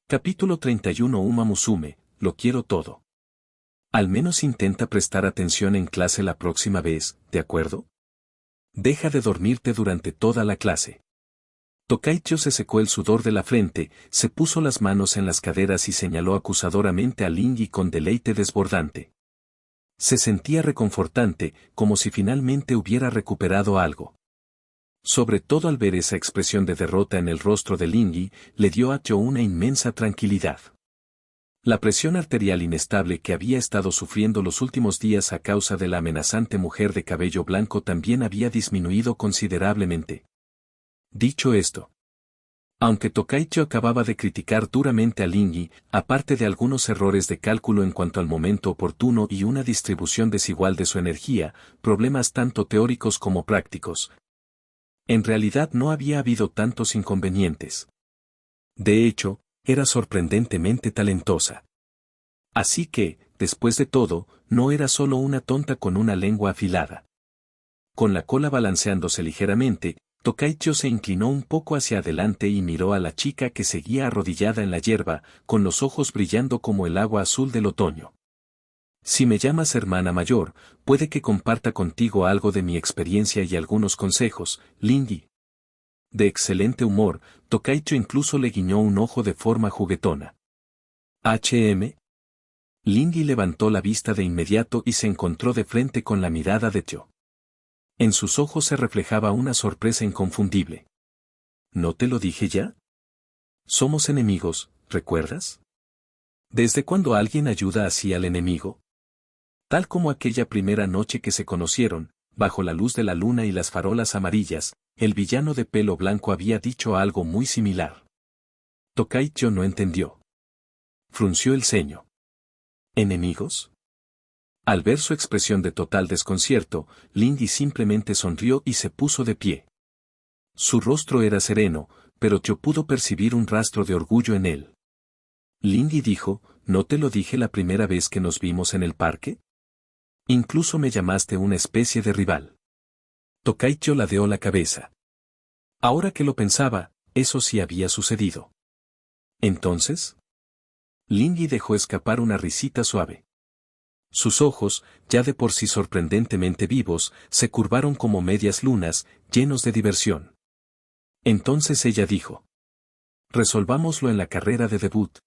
Capítulo 31 Uma Musume, lo quiero todo. Al menos intenta prestar atención en clase la próxima vez, ¿de acuerdo? Deja de dormirte durante toda la clase. Tokaicho se secó el sudor de la frente, se puso las manos en las caderas y señaló acusadoramente a Lingi con deleite desbordante. Se sentía reconfortante, como si finalmente hubiera recuperado algo. Sobre todo al ver esa expresión de derrota en el rostro de Lingi, le dio a Cho una inmensa tranquilidad. La presión arterial inestable que había estado sufriendo los últimos días a causa de la amenazante mujer de cabello blanco también había disminuido considerablemente. Dicho esto, aunque Tokaicho acababa de criticar duramente a Lingi, aparte de algunos errores de cálculo en cuanto al momento oportuno y una distribución desigual de su energía, problemas tanto teóricos como prácticos, en realidad no había habido tantos inconvenientes. De hecho, era sorprendentemente talentosa. Así que, después de todo, no era solo una tonta con una lengua afilada. Con la cola balanceándose ligeramente, Tokaicho se inclinó un poco hacia adelante y miró a la chica que seguía arrodillada en la hierba, con los ojos brillando como el agua azul del otoño. Si me llamas hermana mayor, puede que comparta contigo algo de mi experiencia y algunos consejos, Lingi. De excelente humor, Tokaicho incluso le guiñó un ojo de forma juguetona. ¿HM? Lingi levantó la vista de inmediato y se encontró de frente con la mirada de Cho. En sus ojos se reflejaba una sorpresa inconfundible. ¿No te lo dije ya? Somos enemigos, ¿recuerdas? ¿Desde cuándo alguien ayuda así al enemigo? Tal como aquella primera noche que se conocieron, bajo la luz de la luna y las farolas amarillas, el villano de pelo blanco había dicho algo muy similar. Tokaicho no entendió. Frunció el ceño. ¿Enemigos? Al ver su expresión de total desconcierto, Lingi simplemente sonrió y se puso de pie. Su rostro era sereno, pero Cho pudo percibir un rastro de orgullo en él. Lingi dijo, ¿no te lo dije la primera vez que nos vimos en el parque? Incluso me llamaste una especie de rival. Tokaicho ladeó la cabeza. Ahora que lo pensaba, eso sí había sucedido. ¿Entonces? Lingi dejó escapar una risita suave. Sus ojos, ya de por sí sorprendentemente vivos, se curvaron como medias lunas, llenos de diversión. Entonces ella dijo. Resolvámoslo en la carrera de debut.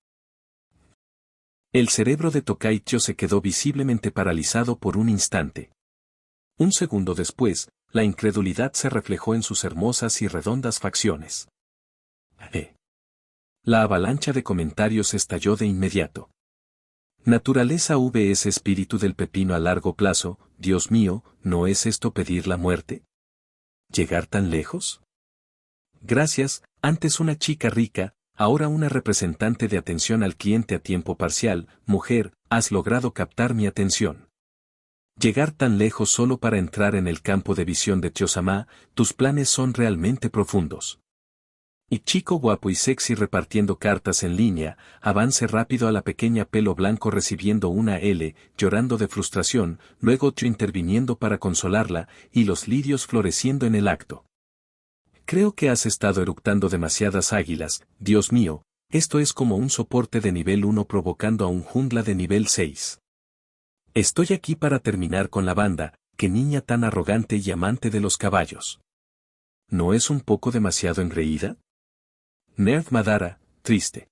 El cerebro de Tokaicho se quedó visiblemente paralizado por un instante. Un segundo después, la incredulidad se reflejó en sus hermosas y redondas facciones. La avalancha de comentarios estalló de inmediato. Naturaleza vs espíritu del pepino a largo plazo, Dios mío, ¿no es esto pedir la muerte? ¿Llegar tan lejos? Gracias, antes una chica rica, ahora una representante de atención al cliente a tiempo parcial, mujer, has logrado captar mi atención. Llegar tan lejos solo para entrar en el campo de visión de Tio-sama, tus planes son realmente profundos. Y chico guapo y sexy repartiendo cartas en línea, avance rápido a la pequeña pelo blanco recibiendo una L, llorando de frustración, luego Tio interviniendo para consolarla, y los lirios floreciendo en el acto. Creo que has estado eructando demasiadas águilas, Dios mío, esto es como un soporte de nivel 1 provocando a un jungla de nivel 6. Estoy aquí para terminar con la banda, qué niña tan arrogante y amante de los caballos. ¿No es un poco demasiado engreída? Nerd Madara, triste.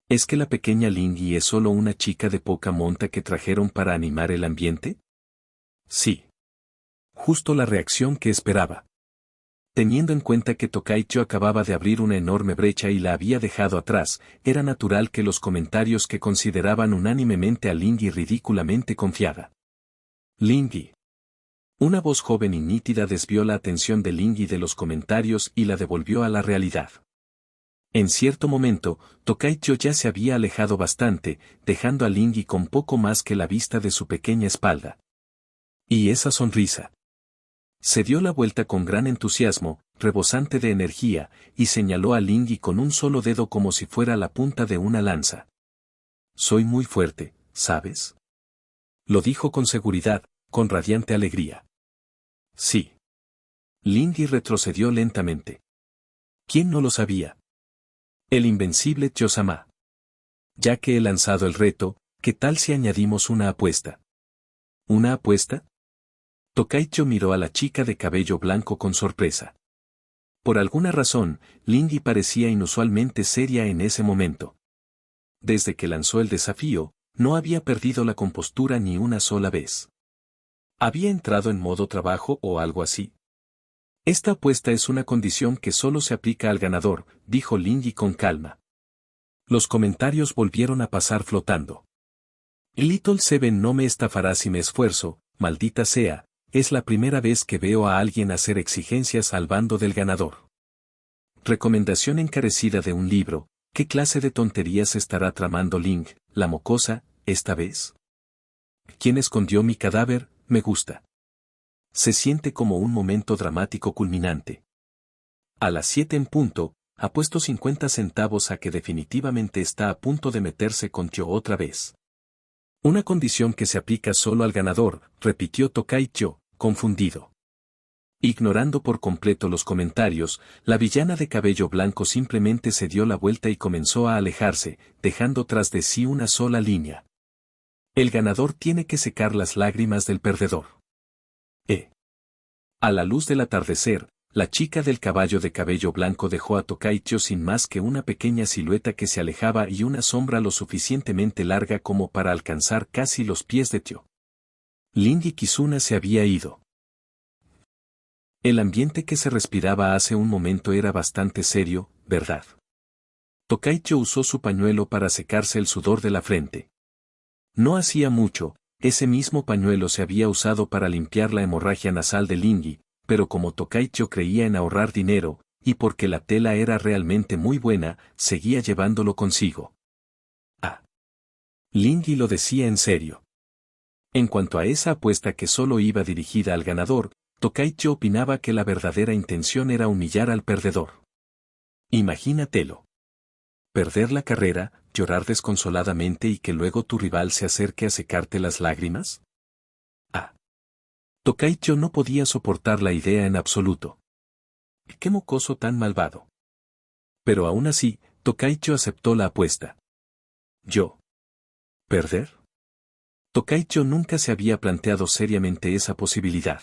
¿Es que la pequeña Lingi es solo una chica de poca monta que trajeron para animar el ambiente? Sí. Justo la reacción que esperaba. Teniendo en cuenta que Tokaicho acababa de abrir una enorme brecha y la había dejado atrás, era natural que los comentarios que consideraban unánimemente a Lingi ridículamente confiada. Lingi. Una voz joven y nítida desvió la atención de Lingi de los comentarios y la devolvió a la realidad. En cierto momento, Tokaicho ya se había alejado bastante, dejando a Lingi con poco más que la vista de su pequeña espalda. ¿Y esa sonrisa? Se dio la vuelta con gran entusiasmo, rebosante de energía, y señaló a Lingi con un solo dedo como si fuera la punta de una lanza. Soy muy fuerte, ¿sabes? Lo dijo con seguridad, con radiante alegría. Sí. Lingi retrocedió lentamente. ¿Quién no lo sabía? El invencible Tio-sama. Ya que he lanzado el reto, ¿qué tal si añadimos una apuesta? ¿Una apuesta? Tokaicho miró a la chica de cabello blanco con sorpresa. Por alguna razón, Lindy parecía inusualmente seria en ese momento. Desde que lanzó el desafío, no había perdido la compostura ni una sola vez. ¿Había entrado en modo trabajo o algo así? Esta apuesta es una condición que solo se aplica al ganador, dijo Lindy con calma. Los comentarios volvieron a pasar flotando. Little Seven no me estafará si me esfuerzo, maldita sea, es la primera vez que veo a alguien hacer exigencias al bando del ganador. Recomendación encarecida de un libro, ¿qué clase de tonterías estará tramando Link, la mocosa, esta vez? ¿Quién escondió mi cadáver? Me gusta. Se siente como un momento dramático culminante. A las 7 en punto, apuesto 50 centavos a que definitivamente está a punto de meterse con Tio otra vez. Una condición que se aplica solo al ganador, repitió Tokaicho, confundido. Ignorando por completo los comentarios, la villana de cabello blanco simplemente se dio la vuelta y comenzó a alejarse, dejando tras de sí una sola línea. El ganador tiene que secar las lágrimas del perdedor. A la luz del atardecer, la chica del caballo de cabello blanco dejó a Tokaicho sin más que una pequeña silueta que se alejaba y una sombra lo suficientemente larga como para alcanzar casi los pies de Tio. Lindy Kizuna se había ido. El ambiente que se respiraba hace un momento era bastante serio, ¿verdad? Tokaicho usó su pañuelo para secarse el sudor de la frente. No hacía mucho, ese mismo pañuelo se había usado para limpiar la hemorragia nasal de Lindy, pero como Tokaicho creía en ahorrar dinero, y porque la tela era realmente muy buena, seguía llevándolo consigo. Lindy lo decía en serio. En cuanto a esa apuesta que solo iba dirigida al ganador, Tokaicho opinaba que la verdadera intención era humillar al perdedor. Imagínatelo. Perder la carrera, llorar desconsoladamente y que luego tu rival se acerque a secarte las lágrimas. Tokaicho no podía soportar la idea en absoluto. ¡Qué mocoso tan malvado! Pero aún así, Tokaicho aceptó la apuesta. ¿Yo? ¿Perder? Tokaicho nunca se había planteado seriamente esa posibilidad.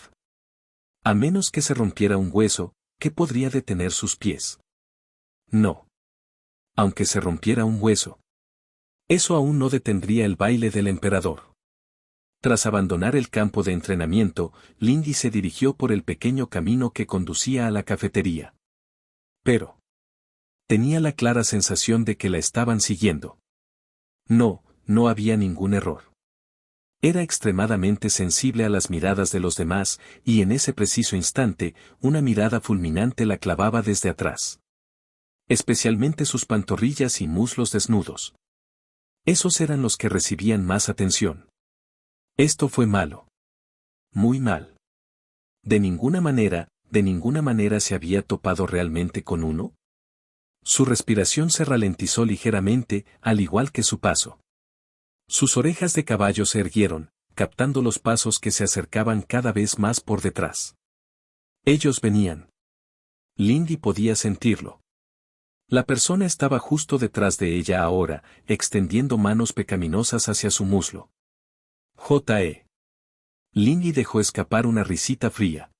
A menos que se rompiera un hueso, ¿qué podría detener sus pies? No. Aunque se rompiera un hueso. Eso aún no detendría el baile del emperador. Tras abandonar el campo de entrenamiento, Lindy se dirigió por el pequeño camino que conducía a la cafetería. Pero tenía la clara sensación de que la estaban siguiendo. No había ningún error. Era extremadamente sensible a las miradas de los demás, y en ese preciso instante, una mirada fulminante la clavaba desde atrás. Especialmente sus pantorrillas y muslos desnudos. Esos eran los que recibían más atención. Esto fue malo. Muy mal. De ninguna manera se había topado realmente con uno. Su respiración se ralentizó ligeramente, al igual que su paso. Sus orejas de caballo se erguieron, captando los pasos que se acercaban cada vez más por detrás. Ellos venían. Lindy podía sentirlo. La persona estaba justo detrás de ella ahora, extendiendo manos pecaminosas hacia su muslo. Lindy dejó escapar una risita fría.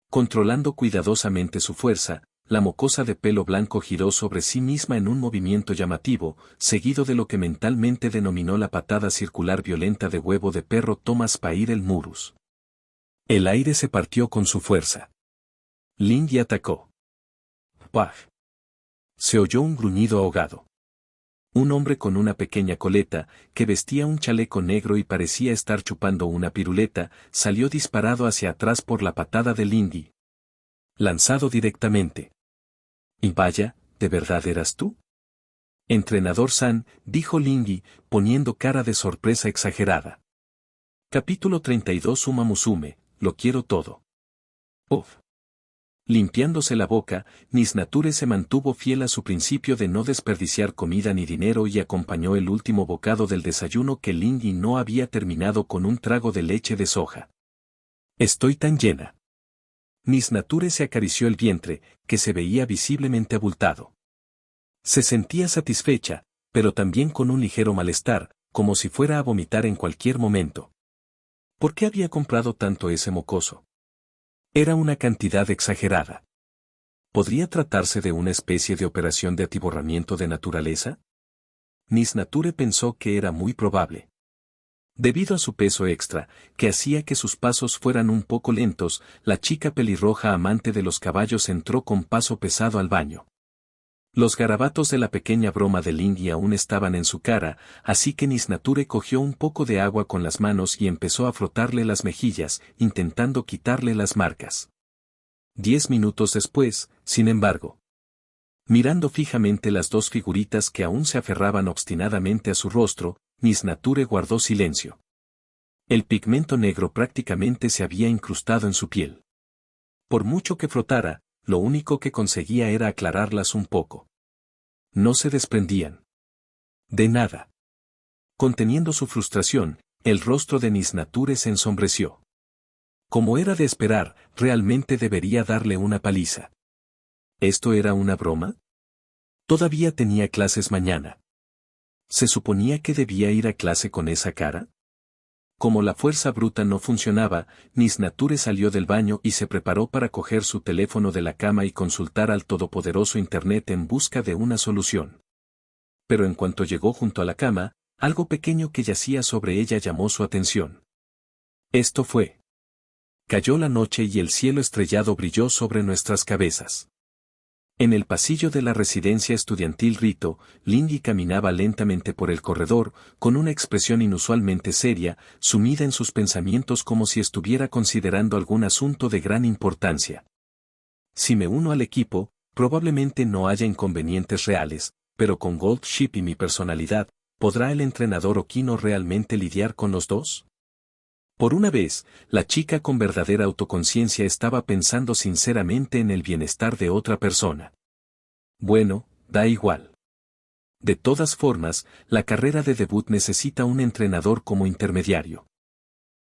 Controlando cuidadosamente su fuerza, la mocosa de pelo blanco giró sobre sí misma en un movimiento llamativo, seguido de lo que mentalmente denominó la patada circular violenta de huevo de perro Thomas Pair el Murus. El aire se partió con su fuerza. Lindy atacó. ¡Pah! Se oyó un gruñido ahogado. Un hombre con una pequeña coleta, que vestía un chaleco negro y parecía estar chupando una piruleta, salió disparado hacia atrás por la patada de Lindy. Lanzado directamente. Y vaya, ¿de verdad eras tú? Entrenador San, dijo Lindy, poniendo cara de sorpresa exagerada. Capítulo 32 Uma Musume, lo quiero todo. Uf. Limpiándose la boca, Miss Nature se mantuvo fiel a su principio de no desperdiciar comida ni dinero y acompañó el último bocado del desayuno que Lindy no había terminado con un trago de leche de soja. Estoy tan llena. Miss Nature se acarició el vientre, que se veía visiblemente abultado. Se sentía satisfecha, pero también con un ligero malestar, como si fuera a vomitar en cualquier momento. ¿Por qué había comprado tanto ese mocoso? Era una cantidad exagerada. ¿Podría tratarse de una especie de operación de atiborramiento de naturaleza? Miss Nature pensó que era muy probable. Debido a su peso extra, que hacía que sus pasos fueran un poco lentos, la chica pelirroja amante de los caballos entró con paso pesado al baño. Los garabatos de la pequeña broma de Lingy aún estaban en su cara, así que Miss Nature cogió un poco de agua con las manos y empezó a frotarle las mejillas, intentando quitarle las marcas. 10 minutos después, sin embargo, mirando fijamente las dos figuritas que aún se aferraban obstinadamente a su rostro, Miss Nature guardó silencio. El pigmento negro prácticamente se había incrustado en su piel. Por mucho que frotara, lo único que conseguía era aclararlas un poco. No se desprendían. De nada. Conteniendo su frustración, el rostro de Miss Nature se ensombreció. Como era de esperar, realmente debería darle una paliza. ¿Esto era una broma? Todavía tenía clases mañana. ¿Se suponía que debía ir a clase con esa cara? Como la fuerza bruta no funcionaba, Miss Nature salió del baño y se preparó para coger su teléfono de la cama y consultar al todopoderoso Internet en busca de una solución. Pero en cuanto llegó junto a la cama, algo pequeño que yacía sobre ella llamó su atención. Esto fue. Cayó la noche y el cielo estrellado brilló sobre nuestras cabezas. En el pasillo de la residencia estudiantil Rito, Lingy caminaba lentamente por el corredor, con una expresión inusualmente seria, sumida en sus pensamientos como si estuviera considerando algún asunto de gran importancia. Si me uno al equipo, probablemente no haya inconvenientes reales, pero con Gold Ship y mi personalidad, ¿podrá el entrenador Okino realmente lidiar con los dos? Por una vez, la chica con verdadera autoconciencia estaba pensando sinceramente en el bienestar de otra persona. Bueno, da igual. De todas formas, la carrera de debut necesita un entrenador como intermediario.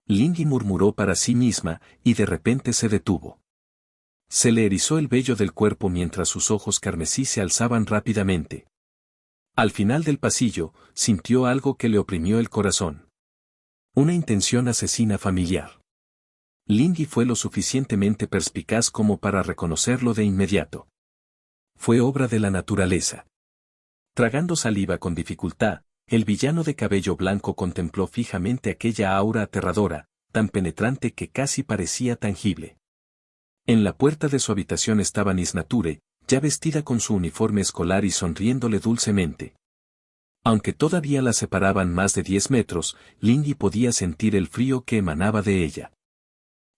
Lingy murmuró para sí misma, y de repente se detuvo. Se le erizó el vello del cuerpo mientras sus ojos carmesí se alzaban rápidamente. Al final del pasillo, sintió algo que le oprimió el corazón. Una intención asesina familiar. Lingy fue lo suficientemente perspicaz como para reconocerlo de inmediato. Fue obra de la naturaleza. Tragando saliva con dificultad, el villano de cabello blanco contempló fijamente aquella aura aterradora, tan penetrante que casi parecía tangible. En la puerta de su habitación estaba Miss Nature, ya vestida con su uniforme escolar y sonriéndole dulcemente. Aunque todavía la separaban más de 10 metros, Lingy podía sentir el frío que emanaba de ella.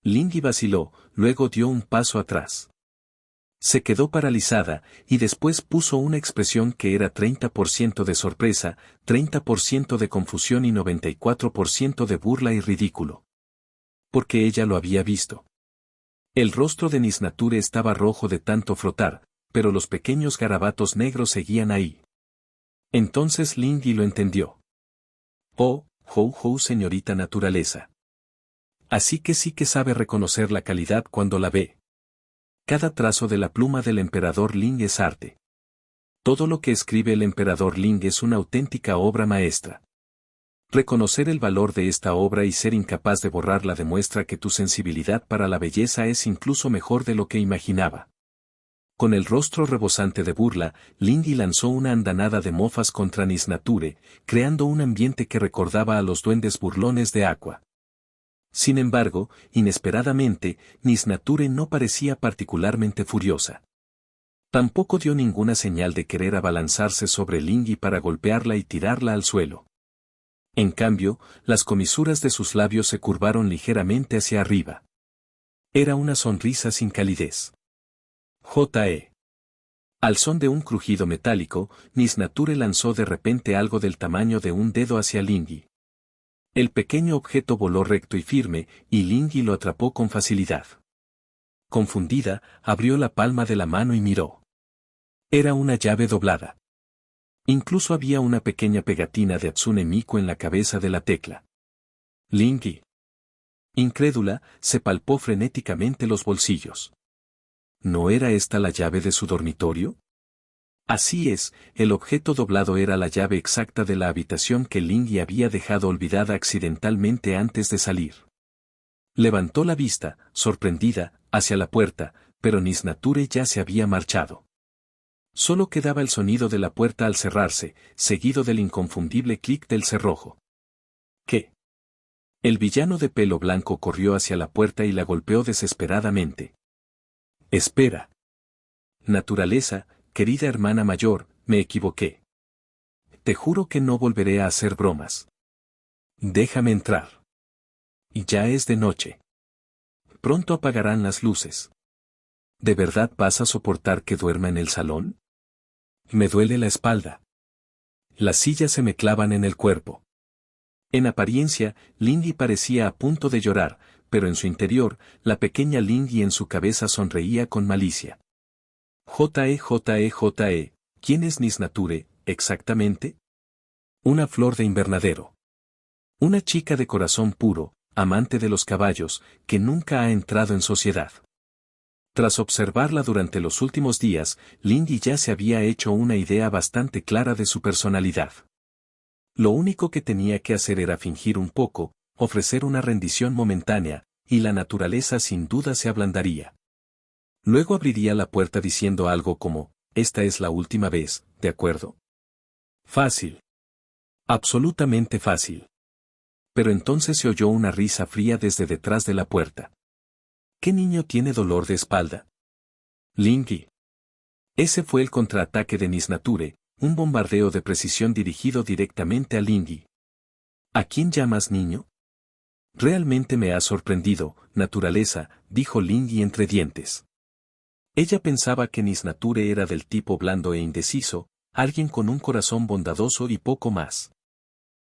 Lingy vaciló, luego dio un paso atrás. Se quedó paralizada, y después puso una expresión que era 30% de sorpresa, 30% de confusión y 94% de burla y ridículo. Porque ella lo había visto. El rostro de Miss Nature estaba rojo de tanto frotar, pero los pequeños garabatos negros seguían ahí. Entonces Lingy lo entendió. Oh, señorita naturaleza. Así que sí que sabe reconocer la calidad cuando la ve. Cada trazo de la pluma del emperador Ling es arte. Todo lo que escribe el emperador Ling es una auténtica obra maestra. Reconocer el valor de esta obra y ser incapaz de borrarla demuestra que tu sensibilidad para la belleza es incluso mejor de lo que imaginaba. Con el rostro rebosante de burla, Lingy lanzó una andanada de mofas contra Miss Nature, creando un ambiente que recordaba a los duendes burlones de Aqua. Sin embargo, inesperadamente, Miss Nature no parecía particularmente furiosa. Tampoco dio ninguna señal de querer abalanzarse sobre Lingy para golpearla y tirarla al suelo. En cambio, las comisuras de sus labios se curvaron ligeramente hacia arriba. Era una sonrisa sin calidez. J.E. Al son de un crujido metálico, Miss Nature lanzó de repente algo del tamaño de un dedo hacia Lingy. El pequeño objeto voló recto y firme, y Lingy lo atrapó con facilidad. Confundida, abrió la palma de la mano y miró. Era una llave doblada. Incluso había una pequeña pegatina de Hatsune Miku en la cabeza de la tecla. Lingy, incrédula, se palpó frenéticamente los bolsillos. ¿No era esta la llave de su dormitorio? Así es, el objeto doblado era la llave exacta de la habitación que Lingy había dejado olvidada accidentalmente antes de salir. Levantó la vista, sorprendida, hacia la puerta, pero Nice Nature ya se había marchado. Solo quedaba el sonido de la puerta al cerrarse, seguido del inconfundible clic del cerrojo. ¿Qué? El villano de pelo blanco corrió hacia la puerta y la golpeó desesperadamente. Espera. Naturaleza, querida hermana mayor, me equivoqué. Te juro que no volveré a hacer bromas. Déjame entrar. Y ya es de noche. Pronto apagarán las luces. ¿De verdad vas a soportar que duerma en el salón? Me duele la espalda. Las sillas se me clavan en el cuerpo. En apariencia, Lingy parecía a punto de llorar, pero en su interior, la pequeña Lingy en su cabeza sonreía con malicia. J.E. ¿Quién es Nice Nature, exactamente? Una flor de invernadero. Una chica de corazón puro, amante de los caballos, que nunca ha entrado en sociedad. Tras observarla durante los últimos días, Lingy ya se había hecho una idea bastante clara de su personalidad. Lo único que tenía que hacer era fingir un poco, ofrecer una rendición momentánea, y la naturaleza sin duda se ablandaría. Luego abriría la puerta diciendo algo como, esta es la última vez, ¿de acuerdo? Fácil. Absolutamente fácil. Pero entonces se oyó una risa fría desde detrás de la puerta. ¿Qué niño tiene dolor de espalda? Lingy. Ese fue el contraataque de Nice Nature, un bombardeo de precisión dirigido directamente a Lingy. ¿A quién llamas niño? Realmente me ha sorprendido, naturaleza, dijo Lingy entre dientes. Ella pensaba que Nice Nature era del tipo blando e indeciso, alguien con un corazón bondadoso y poco más.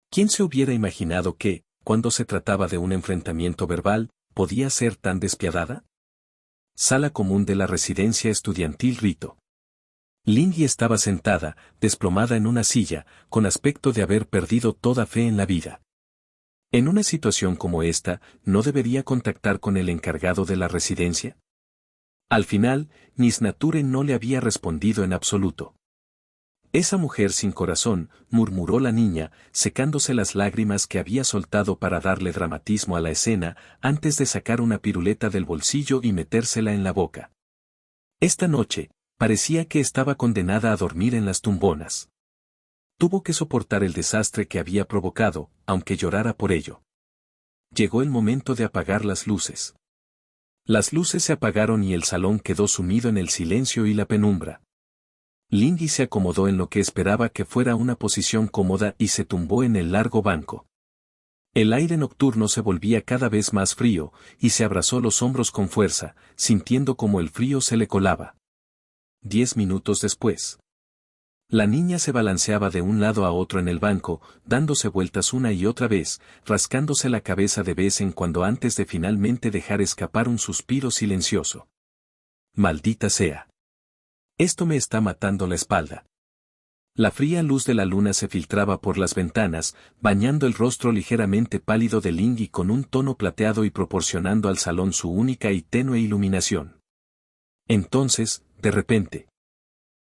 ¿Quién se hubiera imaginado que, cuando se trataba de un enfrentamiento verbal, podía ser tan despiadada? Sala común de la residencia estudiantil Rito. Lingy estaba sentada, desplomada en una silla, con aspecto de haber perdido toda fe en la vida. En una situación como esta, ¿no debería contactar con el encargado de la residencia? Al final, Nice Nature no le había respondido en absoluto. Esa mujer sin corazón, murmuró la niña, secándose las lágrimas que había soltado para darle dramatismo a la escena, antes de sacar una piruleta del bolsillo y metérsela en la boca. Esta noche, parecía que estaba condenada a dormir en las tumbonas. Tuvo que soportar el desastre que había provocado, aunque llorara por ello. Llegó el momento de apagar las luces. Las luces se apagaron y el salón quedó sumido en el silencio y la penumbra. Lingy se acomodó en lo que esperaba que fuera una posición cómoda y se tumbó en el largo banco. El aire nocturno se volvía cada vez más frío, y se abrazó los hombros con fuerza, sintiendo como el frío se le colaba. 10 minutos después. La niña se balanceaba de un lado a otro en el banco, dándose vueltas una y otra vez, rascándose la cabeza de vez en cuando antes de finalmente dejar escapar un suspiro silencioso. Maldita sea. Esto me está matando la espalda. La fría luz de la luna se filtraba por las ventanas, bañando el rostro ligeramente pálido de Lingy con un tono plateado y proporcionando al salón su única y tenue iluminación. Entonces, de repente,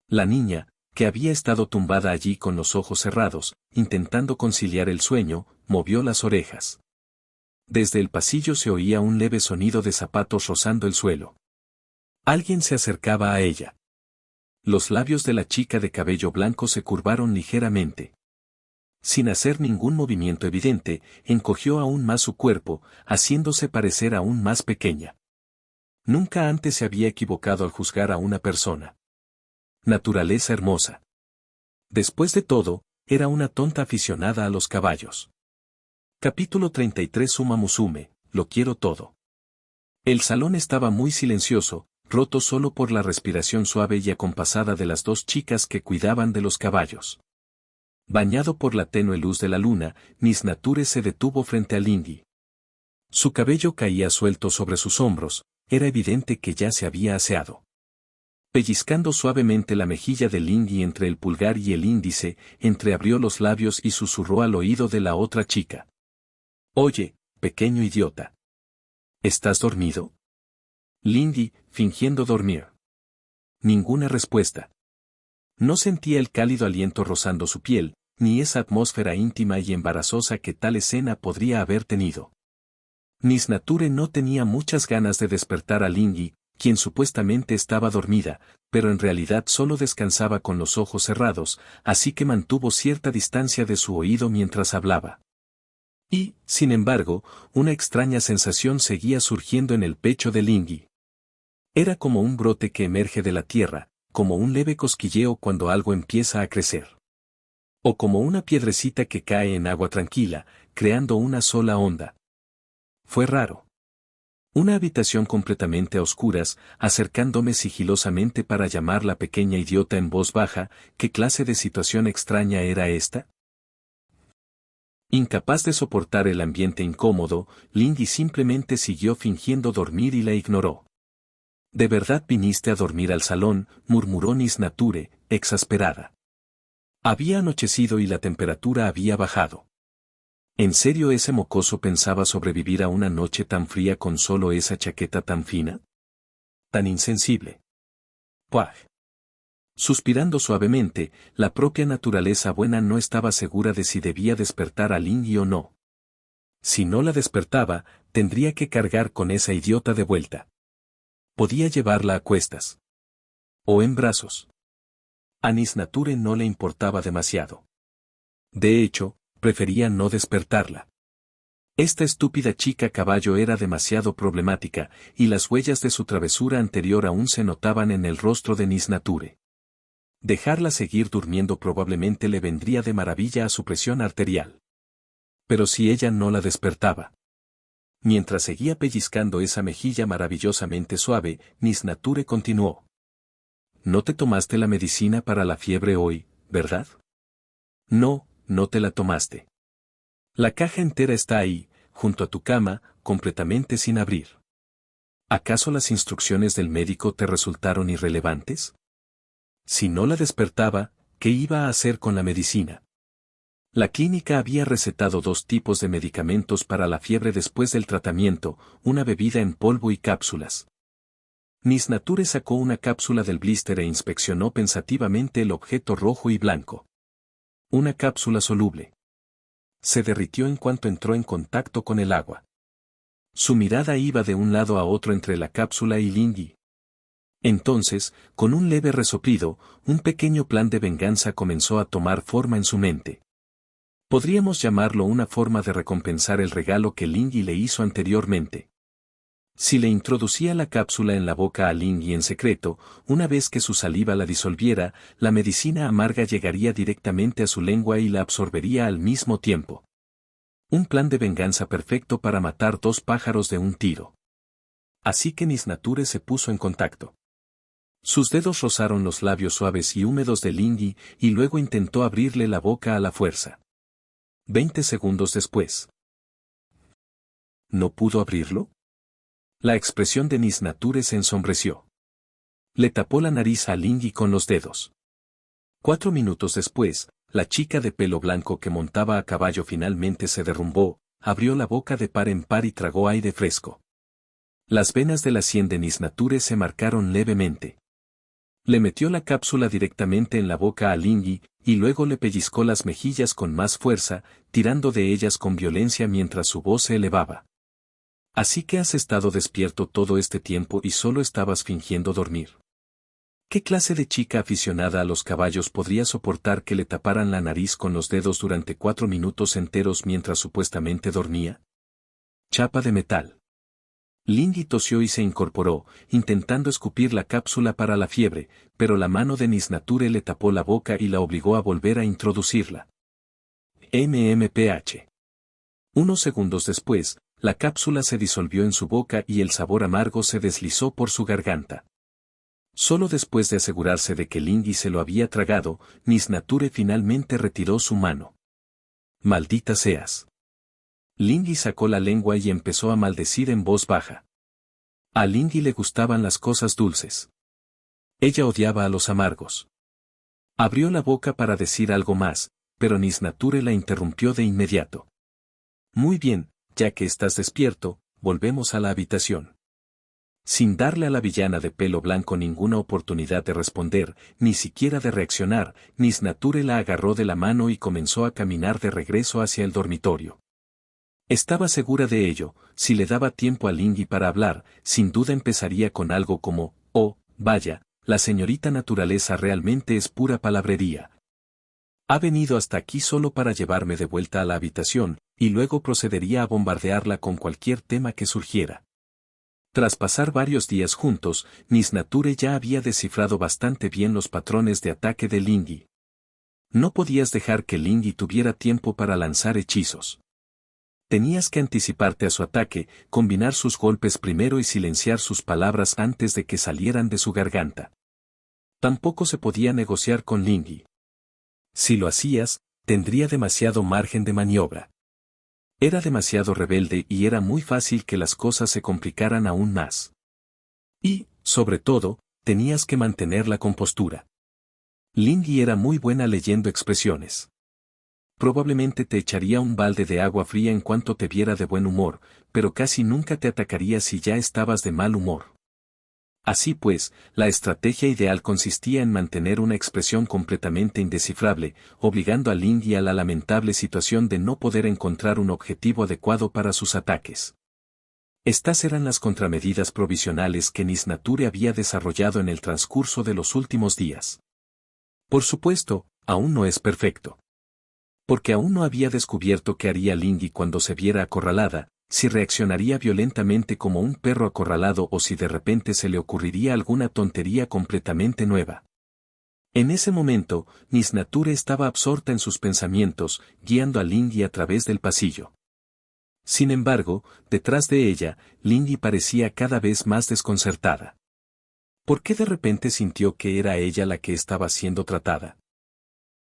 la niña, que había estado tumbada allí con los ojos cerrados, intentando conciliar el sueño, movió las orejas. Desde el pasillo se oía un leve sonido de zapatos rozando el suelo. Alguien se acercaba a ella. Los labios de la chica de cabello blanco se curvaron ligeramente. Sin hacer ningún movimiento evidente, encogió aún más su cuerpo, haciéndose parecer aún más pequeña. Nunca antes se había equivocado al juzgar a una persona. Naturaleza hermosa. Después de todo, era una tonta aficionada a los caballos. Capítulo 33 Suma Musume, lo quiero todo. El salón estaba muy silencioso, roto solo por la respiración suave y acompasada de las dos chicas que cuidaban de los caballos. Bañado por la tenue luz de la luna, Nice Nature se detuvo frente a Lingy. Su cabello caía suelto sobre sus hombros, era evidente que ya se había aseado. Pellizcando suavemente la mejilla de Lingy entre el pulgar y el índice, entreabrió los labios y susurró al oído de la otra chica. Oye, pequeño idiota. ¿Estás dormido? Lingy, fingiendo dormir. Ninguna respuesta. No sentía el cálido aliento rozando su piel, ni esa atmósfera íntima y embarazosa que tal escena podría haber tenido. Miss Nature no tenía muchas ganas de despertar a Lingy, quien supuestamente estaba dormida, pero en realidad solo descansaba con los ojos cerrados, así que mantuvo cierta distancia de su oído mientras hablaba. Y, sin embargo, una extraña sensación seguía surgiendo en el pecho de Lingy. Era como un brote que emerge de la tierra, como un leve cosquilleo cuando algo empieza a crecer. O como una piedrecita que cae en agua tranquila, creando una sola onda. Fue raro. Una habitación completamente a oscuras, acercándome sigilosamente para llamar la pequeña idiota en voz baja, ¿qué clase de situación extraña era esta? Incapaz de soportar el ambiente incómodo, Lingy simplemente siguió fingiendo dormir y la ignoró. ¿De verdad viniste a dormir al salón?, murmuró Miss Nature, exasperada. Había anochecido y la temperatura había bajado. ¿En serio ese mocoso pensaba sobrevivir a una noche tan fría con solo esa chaqueta tan fina? Tan insensible. ¡Puaj! Suspirando suavemente, la propia naturaleza buena no estaba segura de si debía despertar a Lingy o no. Si no la despertaba, tendría que cargar con esa idiota de vuelta. Podía llevarla a cuestas. O en brazos. A Miss Nature no le importaba demasiado. De hecho, prefería no despertarla. Esta estúpida chica caballo era demasiado problemática, y las huellas de su travesura anterior aún se notaban en el rostro de Miss Nature. Dejarla seguir durmiendo probablemente le vendría de maravilla a su presión arterial. Pero si ella no la despertaba. Mientras seguía pellizcando esa mejilla maravillosamente suave, Miss Nature continuó. ¿No te tomaste la medicina para la fiebre hoy, verdad? No, no te la tomaste. La caja entera está ahí, junto a tu cama, completamente sin abrir. ¿Acaso las instrucciones del médico te resultaron irrelevantes? Si no la despertaba, ¿qué iba a hacer con la medicina? La clínica había recetado 2 tipos de medicamentos para la fiebre después del tratamiento, una bebida en polvo y cápsulas. Miss Nature sacó una cápsula del blister e inspeccionó pensativamente el objeto rojo y blanco. Una cápsula soluble. Se derritió en cuanto entró en contacto con el agua. Su mirada iba de un lado a otro entre la cápsula y Lingy. Entonces, con un leve resoplido, un pequeño plan de venganza comenzó a tomar forma en su mente. Podríamos llamarlo una forma de recompensar el regalo que Lingy le hizo anteriormente. Si le introducía la cápsula en la boca a Lingy en secreto, una vez que su saliva la disolviera, la medicina amarga llegaría directamente a su lengua y la absorbería al mismo tiempo. Un plan de venganza perfecto para matar 2 pájaros de un tiro. Así que Miss Nature se puso en contacto. Sus dedos rozaron los labios suaves y húmedos de Lingy y luego intentó abrirle la boca a la fuerza. 20 segundos después. ¿No pudo abrirlo? La expresión de Miss Nature se ensombreció. Le tapó la nariz a Lingy con los dedos. 4 minutos después, la chica de pelo blanco que montaba a caballo finalmente se derrumbó, abrió la boca de par en par y tragó aire fresco. Las venas de la sien de Miss Nature se marcaron levemente. Le metió la cápsula directamente en la boca a Lingy, y luego le pellizcó las mejillas con más fuerza, tirando de ellas con violencia mientras su voz se elevaba. Así que has estado despierto todo este tiempo y solo estabas fingiendo dormir. ¿Qué clase de chica aficionada a los caballos podría soportar que le taparan la nariz con los dedos durante 4 minutos enteros mientras supuestamente dormía? Chapa de metal. Lingy tosió y se incorporó, intentando escupir la cápsula para la fiebre, pero la mano de Miss Nature le tapó la boca y la obligó a volver a introducirla. MMPH. Unos segundos después, la cápsula se disolvió en su boca y el sabor amargo se deslizó por su garganta. Solo después de asegurarse de que Lingy se lo había tragado, Miss Nature finalmente retiró su mano. Maldita seas. Lingy sacó la lengua y empezó a maldecir en voz baja. A Lingy le gustaban las cosas dulces. Ella odiaba a los amargos. Abrió la boca para decir algo más, pero Miss Nature la interrumpió de inmediato. Muy bien, ya que estás despierto, volvemos a la habitación. Sin darle a la villana de pelo blanco ninguna oportunidad de responder, ni siquiera de reaccionar, Miss Nature la agarró de la mano y comenzó a caminar de regreso hacia el dormitorio. Estaba segura de ello, si le daba tiempo a Lingui para hablar, sin duda empezaría con algo como, oh, vaya, la señorita naturaleza realmente es pura palabrería. Ha venido hasta aquí solo para llevarme de vuelta a la habitación, y luego procedería a bombardearla con cualquier tema que surgiera. Tras pasar varios días juntos, Miss Nature ya había descifrado bastante bien los patrones de ataque de Lingui. No podías dejar que Lingui tuviera tiempo para lanzar hechizos. Tenías que anticiparte a su ataque, combinar sus golpes primero y silenciar sus palabras antes de que salieran de su garganta. Tampoco se podía negociar con Lingui. Si lo hacías, tendría demasiado margen de maniobra. Era demasiado rebelde y era muy fácil que las cosas se complicaran aún más. Y, sobre todo, tenías que mantener la compostura. Lingui era muy buena leyendo expresiones. Probablemente te echaría un balde de agua fría en cuanto te viera de buen humor, pero casi nunca te atacaría si ya estabas de mal humor. Así pues, la estrategia ideal consistía en mantener una expresión completamente indescifrable, obligando a Lingui a la lamentable situación de no poder encontrar un objetivo adecuado para sus ataques. Estas eran las contramedidas provisionales que Miss Nature había desarrollado en el transcurso de los últimos días. Por supuesto, aún no es perfecto. Porque aún no había descubierto qué haría Lingui cuando se viera acorralada, si reaccionaría violentamente como un perro acorralado o si de repente se le ocurriría alguna tontería completamente nueva. En ese momento, Miss Nature estaba absorta en sus pensamientos, guiando a Lingui a través del pasillo. Sin embargo, detrás de ella, Lingui parecía cada vez más desconcertada. ¿Por qué de repente sintió que era ella la que estaba siendo tratada?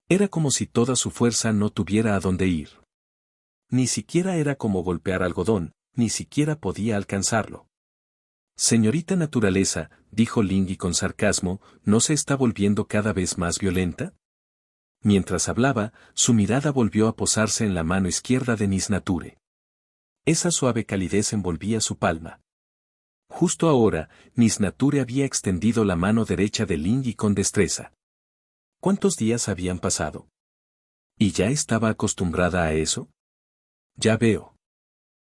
Era como si toda su fuerza no tuviera a dónde ir. Ni siquiera era como golpear algodón, ni siquiera podía alcanzarlo. Señorita naturaleza, dijo Lingui con sarcasmo, ¿no se está volviendo cada vez más violenta? Mientras hablaba, su mirada volvió a posarse en la mano izquierda de Miss Nature. Esa suave calidez envolvía su palma. Justo ahora, Miss Nature había extendido la mano derecha de Lingui con destreza. ¿Cuántos días habían pasado? ¿Y ya estaba acostumbrada a eso? Ya veo.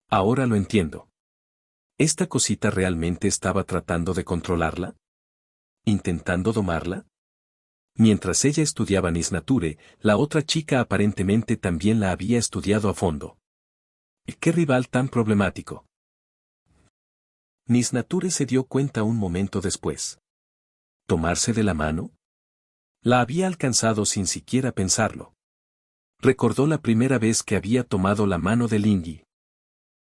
Ahora lo entiendo. ¿Esta cosita realmente estaba tratando de controlarla? ¿Intentando domarla? Mientras ella estudiaba Miss Nature, la otra chica aparentemente también la había estudiado a fondo. ¿Qué rival tan problemático? Miss Nature se dio cuenta un momento después. ¿Tomarse de la mano? La había alcanzado sin siquiera pensarlo. Recordó la primera vez que había tomado la mano de Lingui.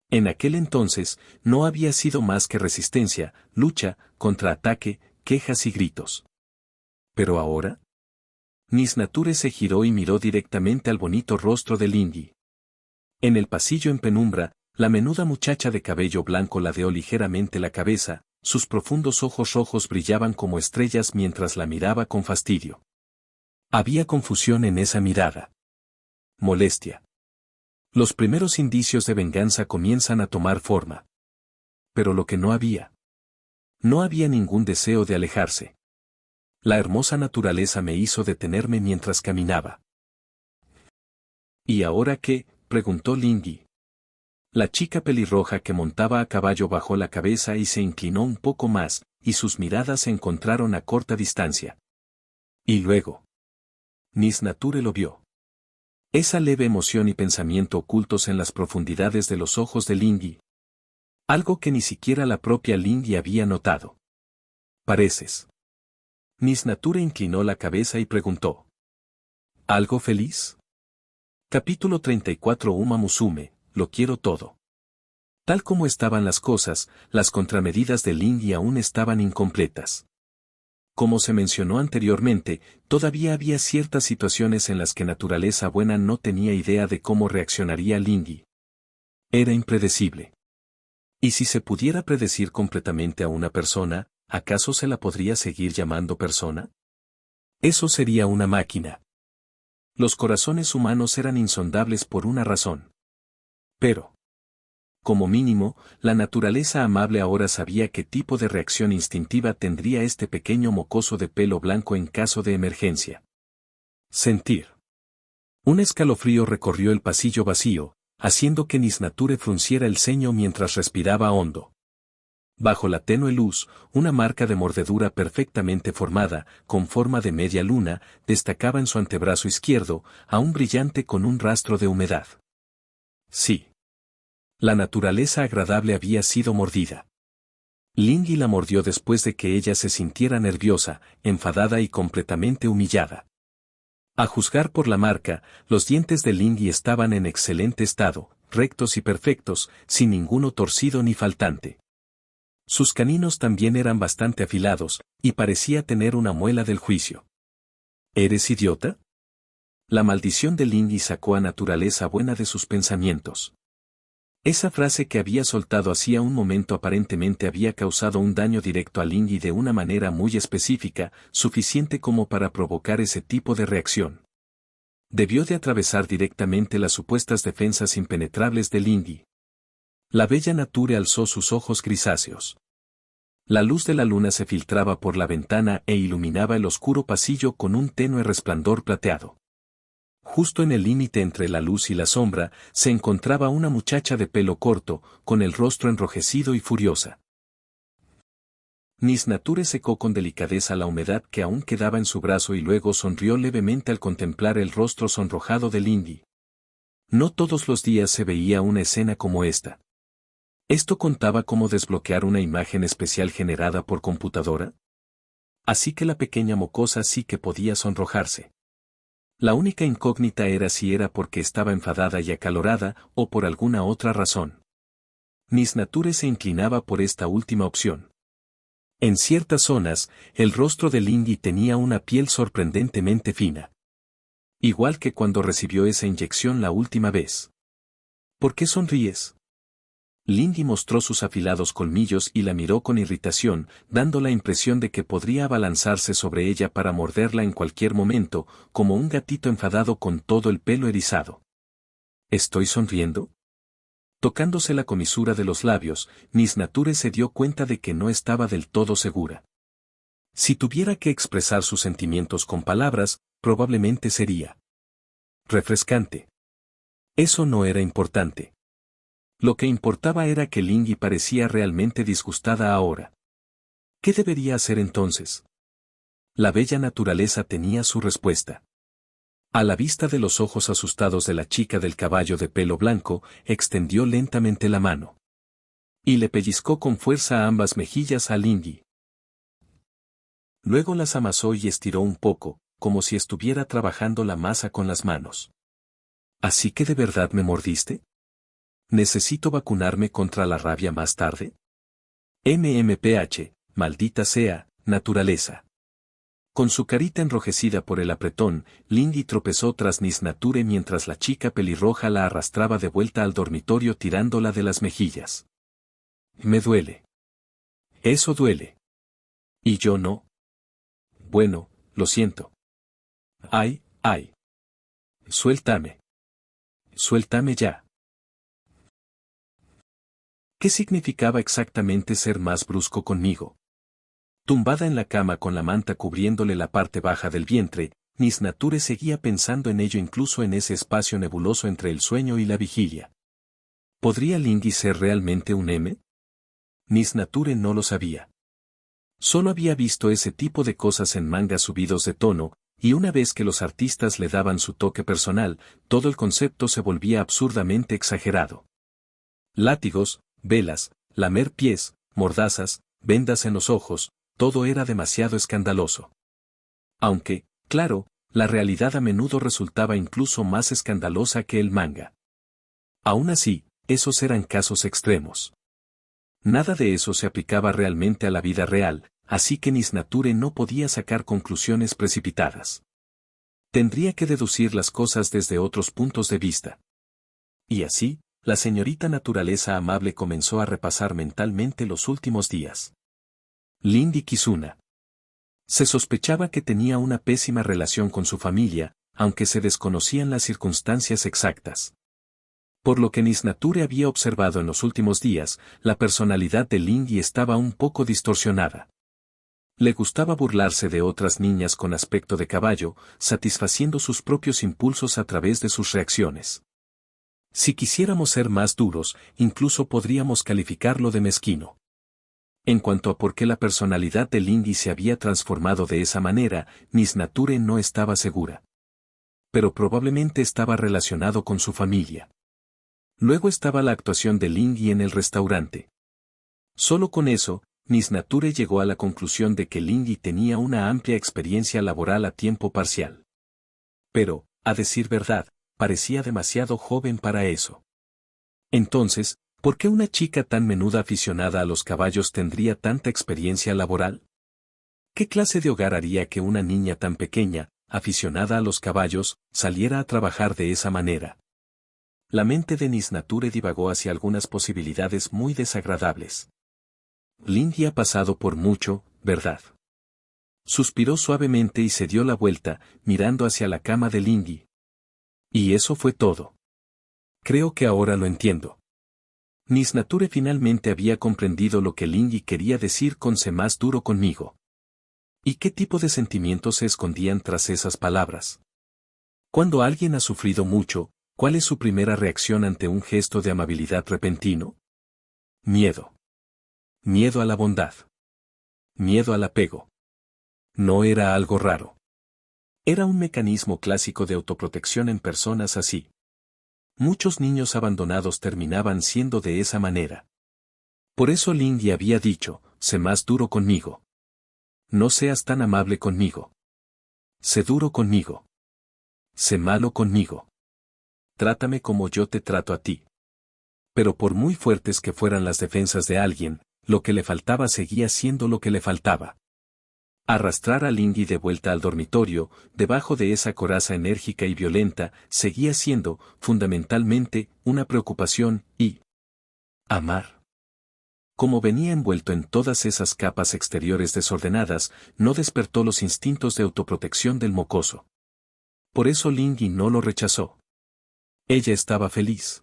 En aquel entonces, no había sido más que resistencia, lucha, contraataque, quejas y gritos. ¿Pero ahora? Miss Nature se giró y miró directamente al bonito rostro de Lingui. En el pasillo en penumbra, la menuda muchacha de cabello blanco ladeó ligeramente la cabeza, sus profundos ojos rojos brillaban como estrellas mientras la miraba con fastidio. Había confusión en esa mirada. Molestia. Los primeros indicios de venganza comienzan a tomar forma. Pero lo que no había. No había ningún deseo de alejarse. La hermosa naturaleza me hizo detenerme mientras caminaba. ¿Y ahora qué?, preguntó Lingui. La chica pelirroja que montaba a caballo bajó la cabeza y se inclinó un poco más, y sus miradas se encontraron a corta distancia. Y luego. Miss Nature lo vio. Esa leve emoción y pensamiento ocultos en las profundidades de los ojos de Lingui. Algo que ni siquiera la propia Lingui había notado. Pareces. Miss Nature inclinó la cabeza y preguntó. ¿Algo feliz? Capítulo 34 Uma Musume, lo quiero todo. Tal como estaban las cosas, las contramedidas de Lingui aún estaban incompletas. Como se mencionó anteriormente, todavía había ciertas situaciones en las que naturaleza buena no tenía idea de cómo reaccionaría Lingui. Era impredecible. ¿Y si se pudiera predecir completamente a una persona, acaso se la podría seguir llamando persona? Eso sería una máquina. Los corazones humanos eran insondables por una razón. Pero Como mínimo, la naturaleza amable ahora sabía qué tipo de reacción instintiva tendría este pequeño mocoso de pelo blanco en caso de emergencia. Sentir. Un escalofrío recorrió el pasillo vacío, haciendo que Nice Nature frunciera el ceño mientras respiraba hondo. Bajo la tenue luz, una marca de mordedura perfectamente formada, con forma de media luna, destacaba en su antebrazo izquierdo, aún brillante con un rastro de humedad. Sí. La naturaleza agradable había sido mordida. Lindy la mordió después de que ella se sintiera nerviosa, enfadada y completamente humillada. A juzgar por la marca, los dientes de Lindy estaban en excelente estado, rectos y perfectos, sin ninguno torcido ni faltante. Sus caninos también eran bastante afilados, y parecía tener una muela del juicio. ¿Eres idiota? La maldición de Lindy sacó a naturaleza buena de sus pensamientos. Esa frase que había soltado hacía un momento aparentemente había causado un daño directo a Lindy de una manera muy específica, suficiente como para provocar ese tipo de reacción. Debió de atravesar directamente las supuestas defensas impenetrables de Lindy. La bella Nature alzó sus ojos grisáceos. La luz de la luna se filtraba por la ventana e iluminaba el oscuro pasillo con un tenue resplandor plateado. Justo en el límite entre la luz y la sombra, se encontraba una muchacha de pelo corto, con el rostro enrojecido y furiosa. Nice Nature secó con delicadeza la humedad que aún quedaba en su brazo y luego sonrió levemente al contemplar el rostro sonrojado de Lindy. No todos los días se veía una escena como esta. ¿Esto contaba como desbloquear una imagen especial generada por computadora? Así que la pequeña mocosa sí que podía sonrojarse. La única incógnita era si era porque estaba enfadada y acalorada o por alguna otra razón. Nice Nature se inclinaba por esta última opción. En ciertas zonas, el rostro de Lindy tenía una piel sorprendentemente fina. Igual que cuando recibió esa inyección la última vez. ¿Por qué sonríes? Lindy mostró sus afilados colmillos y la miró con irritación, dando la impresión de que podría abalanzarse sobre ella para morderla en cualquier momento, como un gatito enfadado con todo el pelo erizado. ¿Estoy sonriendo? Tocándose la comisura de los labios, Nice Nature se dio cuenta de que no estaba del todo segura. Si tuviera que expresar sus sentimientos con palabras, probablemente sería refrescante. Eso no era importante. Lo que importaba era que Lindy parecía realmente disgustada ahora. ¿Qué debería hacer entonces? La bella naturaleza tenía su respuesta. A la vista de los ojos asustados de la chica del caballo de pelo blanco, extendió lentamente la mano. Y le pellizcó con fuerza a ambas mejillas a Lindy. Luego las amasó y estiró un poco, como si estuviera trabajando la masa con las manos. ¿Así que de verdad me mordiste? ¿Necesito vacunarme contra la rabia más tarde? MMPH, maldita sea, naturaleza. Con su carita enrojecida por el apretón, Lindy tropezó tras Nice Nature mientras la chica pelirroja la arrastraba de vuelta al dormitorio tirándola de las mejillas. Me duele. Eso duele. ¿Y yo no? Bueno, lo siento. Ay, ay. Suéltame. Suéltame ya. ¿Qué significaba exactamente ser más brusco conmigo? Tumbada en la cama con la manta cubriéndole la parte baja del vientre, Nice Nature seguía pensando en ello incluso en ese espacio nebuloso entre el sueño y la vigilia. ¿Podría Lindy ser realmente un M? Nice Nature no lo sabía. Solo había visto ese tipo de cosas en mangas subidos de tono, y una vez que los artistas le daban su toque personal, todo el concepto se volvía absurdamente exagerado. Látigos, velas, lamer pies, mordazas, vendas en los ojos, todo era demasiado escandaloso. Aunque, claro, la realidad a menudo resultaba incluso más escandalosa que el manga. Aún así, esos eran casos extremos. Nada de eso se aplicaba realmente a la vida real, así que Nice Nature no podía sacar conclusiones precipitadas. Tendría que deducir las cosas desde otros puntos de vista. Y así, la señorita naturaleza amable comenzó a repasar mentalmente los últimos días. Lindy Kizuna. Se sospechaba que tenía una pésima relación con su familia, aunque se desconocían las circunstancias exactas. Por lo que Nisnature había observado en los últimos días, la personalidad de Lingi estaba un poco distorsionada. Le gustaba burlarse de otras niñas con aspecto de caballo, satisfaciendo sus propios impulsos a través de sus reacciones. Si quisiéramos ser más duros, incluso podríamos calificarlo de mezquino. En cuanto a por qué la personalidad de Lingi se había transformado de esa manera, Nisnature no estaba segura. Pero probablemente estaba relacionado con su familia. Luego estaba la actuación de Lingi en el restaurante. Solo con eso, Nisnature llegó a la conclusión de que Lingi tenía una amplia experiencia laboral a tiempo parcial. Pero, a decir verdad, parecía demasiado joven para eso. Entonces, ¿por qué una chica tan menuda aficionada a los caballos tendría tanta experiencia laboral? ¿Qué clase de hogar haría que una niña tan pequeña, aficionada a los caballos, saliera a trabajar de esa manera? La mente de Nisnature divagó hacia algunas posibilidades muy desagradables. Lingi ha pasado por mucho, ¿verdad? Suspiró suavemente y se dio la vuelta, mirando hacia la cama de Lingi. Y eso fue todo. Creo que ahora lo entiendo. Nisnature finalmente había comprendido lo que Lingi quería decir con "sé más duro conmigo". ¿Y qué tipo de sentimientos se escondían tras esas palabras? Cuando alguien ha sufrido mucho, ¿cuál es su primera reacción ante un gesto de amabilidad repentino? Miedo. Miedo a la bondad. Miedo al apego. No era algo raro. Era un mecanismo clásico de autoprotección en personas así. Muchos niños abandonados terminaban siendo de esa manera. Por eso Lingi había dicho, sé más duro conmigo. No seas tan amable conmigo. Sé duro conmigo. Sé malo conmigo. Trátame como yo te trato a ti. Pero por muy fuertes que fueran las defensas de alguien, lo que le faltaba seguía siendo lo que le faltaba. Arrastrar a Lingi de vuelta al dormitorio, debajo de esa coraza enérgica y violenta, seguía siendo, fundamentalmente, una preocupación, y amar. Como venía envuelto en todas esas capas exteriores desordenadas, no despertó los instintos de autoprotección del mocoso. Por eso Lingi no lo rechazó. Ella estaba feliz.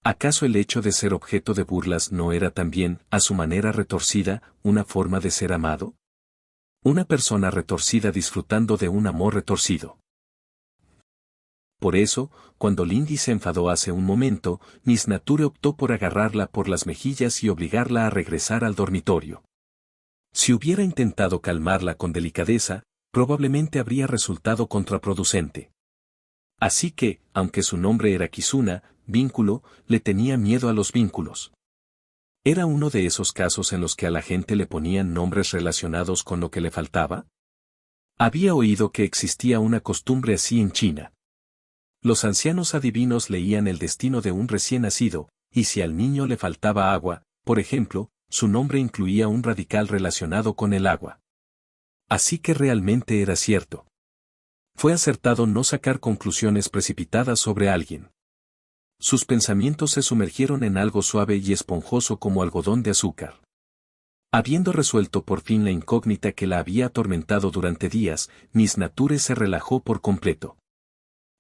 ¿Acaso el hecho de ser objeto de burlas no era también, a su manera retorcida, una forma de ser amado? Una persona retorcida disfrutando de un amor retorcido. Por eso, cuando Lingi se enfadó hace un momento, Nisnature optó por agarrarla por las mejillas y obligarla a regresar al dormitorio. Si hubiera intentado calmarla con delicadeza, probablemente habría resultado contraproducente. Así que, aunque su nombre era Kizuna, vínculo, le tenía miedo a los vínculos. ¿Era uno de esos casos en los que a la gente le ponían nombres relacionados con lo que le faltaba? Había oído que existía una costumbre así en China. Los ancianos adivinos leían el destino de un recién nacido, y si al niño le faltaba agua, por ejemplo, su nombre incluía un radical relacionado con el agua. Así que realmente era cierto. Fue acertado no sacar conclusiones precipitadas sobre alguien. Sus pensamientos se sumergieron en algo suave y esponjoso como algodón de azúcar. Habiendo resuelto por fin la incógnita que la había atormentado durante días, Nisnature se relajó por completo.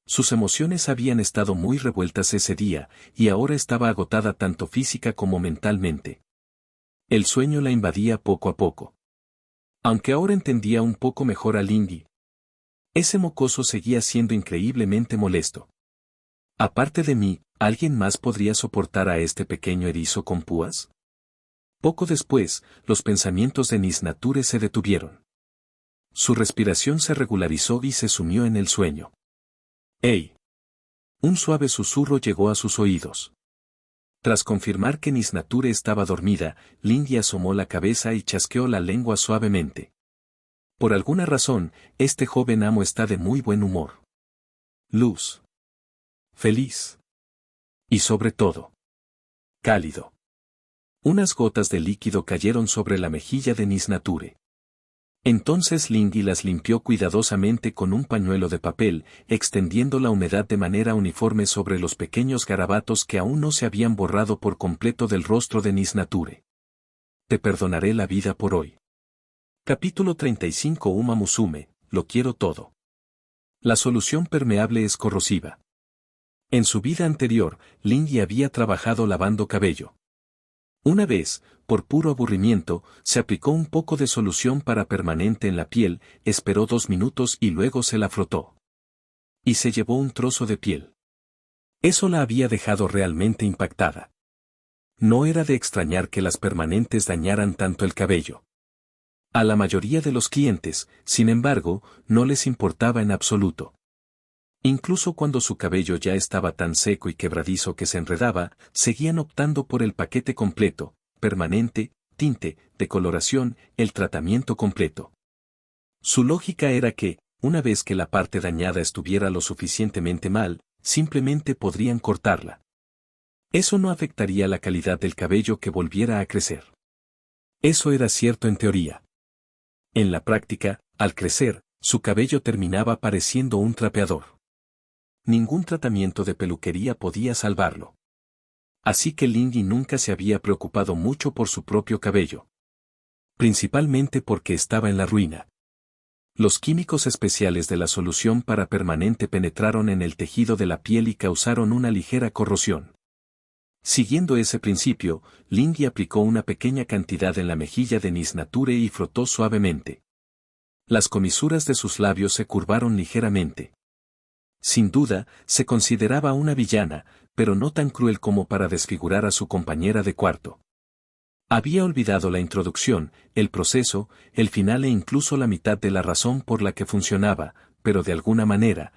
Sus emociones habían estado muy revueltas ese día, y ahora estaba agotada tanto física como mentalmente. El sueño la invadía poco a poco. Aunque ahora entendía un poco mejor a Lingi. Ese mocoso seguía siendo increíblemente molesto. Aparte de mí, ¿alguien más podría soportar a este pequeño erizo con púas? Poco después, los pensamientos de Nisnature se detuvieron. Su respiración se regularizó y se sumió en el sueño. ¡Ey! Un suave susurro llegó a sus oídos. Tras confirmar que Nisnature estaba dormida, Lingi asomó la cabeza y chasqueó la lengua suavemente. Por alguna razón, este joven amo está de muy buen humor. Luz. Feliz. Y sobre todo, cálido. Unas gotas de líquido cayeron sobre la mejilla de Nisnature. Entonces Lingi las limpió cuidadosamente con un pañuelo de papel, extendiendo la humedad de manera uniforme sobre los pequeños garabatos que aún no se habían borrado por completo del rostro de Nisnature. Te perdonaré la vida por hoy. Capítulo 35 Uma Musume, lo quiero todo. La solución permeable es corrosiva. En su vida anterior, Lindy había trabajado lavando cabello. Una vez, por puro aburrimiento, se aplicó un poco de solución para permanente en la piel, esperó 2 minutos y luego se la frotó. Y se llevó un trozo de piel. Eso la había dejado realmente impactada. No era de extrañar que las permanentes dañaran tanto el cabello. A la mayoría de los clientes, sin embargo, no les importaba en absoluto. Incluso cuando su cabello ya estaba tan seco y quebradizo que se enredaba, seguían optando por el paquete completo, permanente, tinte, decoloración, el tratamiento completo. Su lógica era que, una vez que la parte dañada estuviera lo suficientemente mal, simplemente podrían cortarla. Eso no afectaría la calidad del cabello que volviera a crecer. Eso era cierto en teoría. En la práctica, al crecer, su cabello terminaba pareciendo un trapeador. Ningún tratamiento de peluquería podía salvarlo. Así que Lindy nunca se había preocupado mucho por su propio cabello. Principalmente porque estaba en la ruina. Los químicos especiales de la solución para permanente penetraron en el tejido de la piel y causaron una ligera corrosión. Siguiendo ese principio, Lindy aplicó una pequeña cantidad en la mejilla de Miss Nature y frotó suavemente. Las comisuras de sus labios se curvaron ligeramente. Sin duda, se consideraba una villana, pero no tan cruel como para desfigurar a su compañera de cuarto. Había olvidado la introducción, el proceso, el final e incluso la mitad de la razón por la que funcionaba, pero de alguna manera.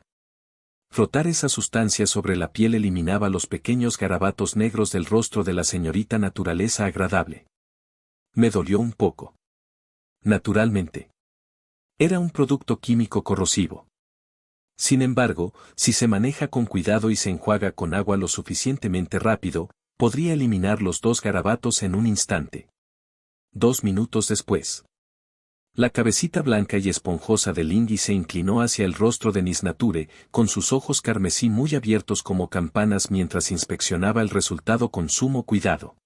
Frotar esa sustancia sobre la piel eliminaba los pequeños garabatos negros del rostro de la señorita naturaleza agradable. Me dolió un poco. Naturalmente. Era un producto químico corrosivo. Sin embargo, si se maneja con cuidado y se enjuaga con agua lo suficientemente rápido, podría eliminar los 2 garabatos en un instante. 2 minutos después. La cabecita blanca y esponjosa de Lindy se inclinó hacia el rostro de Miss Nature, con sus ojos carmesí muy abiertos como campanas mientras inspeccionaba el resultado con sumo cuidado.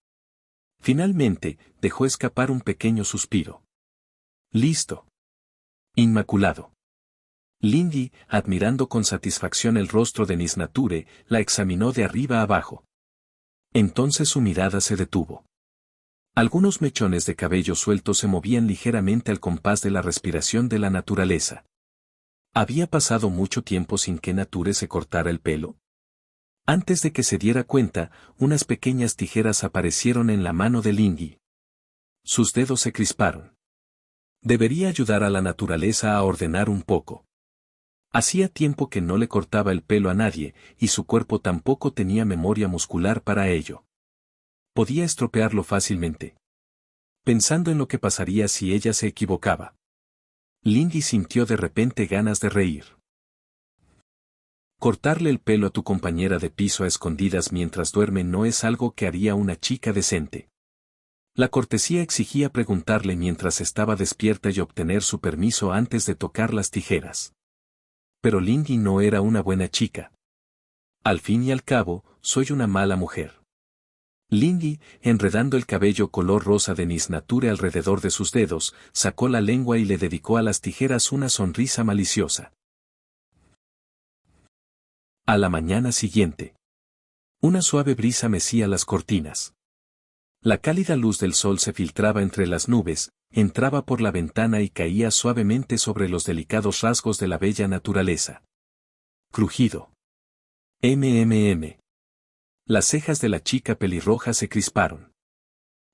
Finalmente, dejó escapar un pequeño suspiro. Listo. Inmaculado. Lindy, admirando con satisfacción el rostro de Miss Nature, la examinó de arriba a abajo. Entonces su mirada se detuvo. Algunos mechones de cabello suelto se movían ligeramente al compás de la respiración de la naturaleza. ¿Había pasado mucho tiempo sin que Nature se cortara el pelo? Antes de que se diera cuenta, unas pequeñas tijeras aparecieron en la mano de Lindy. Sus dedos se crisparon. Debería ayudar a la naturaleza a ordenar un poco. Hacía tiempo que no le cortaba el pelo a nadie, y su cuerpo tampoco tenía memoria muscular para ello. Podía estropearlo fácilmente. Pensando en lo que pasaría si ella se equivocaba. Lindy sintió de repente ganas de reír. Cortarle el pelo a tu compañera de piso a escondidas mientras duerme no es algo que haría una chica decente. La cortesía exigía preguntarle mientras estaba despierta y obtener su permiso antes de tocar las tijeras. Pero Lindy no era una buena chica. Al fin y al cabo, soy una mala mujer. Lindy, enredando el cabello color rosa de Miss Nature alrededor de sus dedos, sacó la lengua y le dedicó a las tijeras una sonrisa maliciosa. A la mañana siguiente. Una suave brisa mecía las cortinas. La cálida luz del sol se filtraba entre las nubes, entraba por la ventana y caía suavemente sobre los delicados rasgos de la bella naturaleza. Crujido. MMM. Las cejas de la chica pelirroja se crisparon.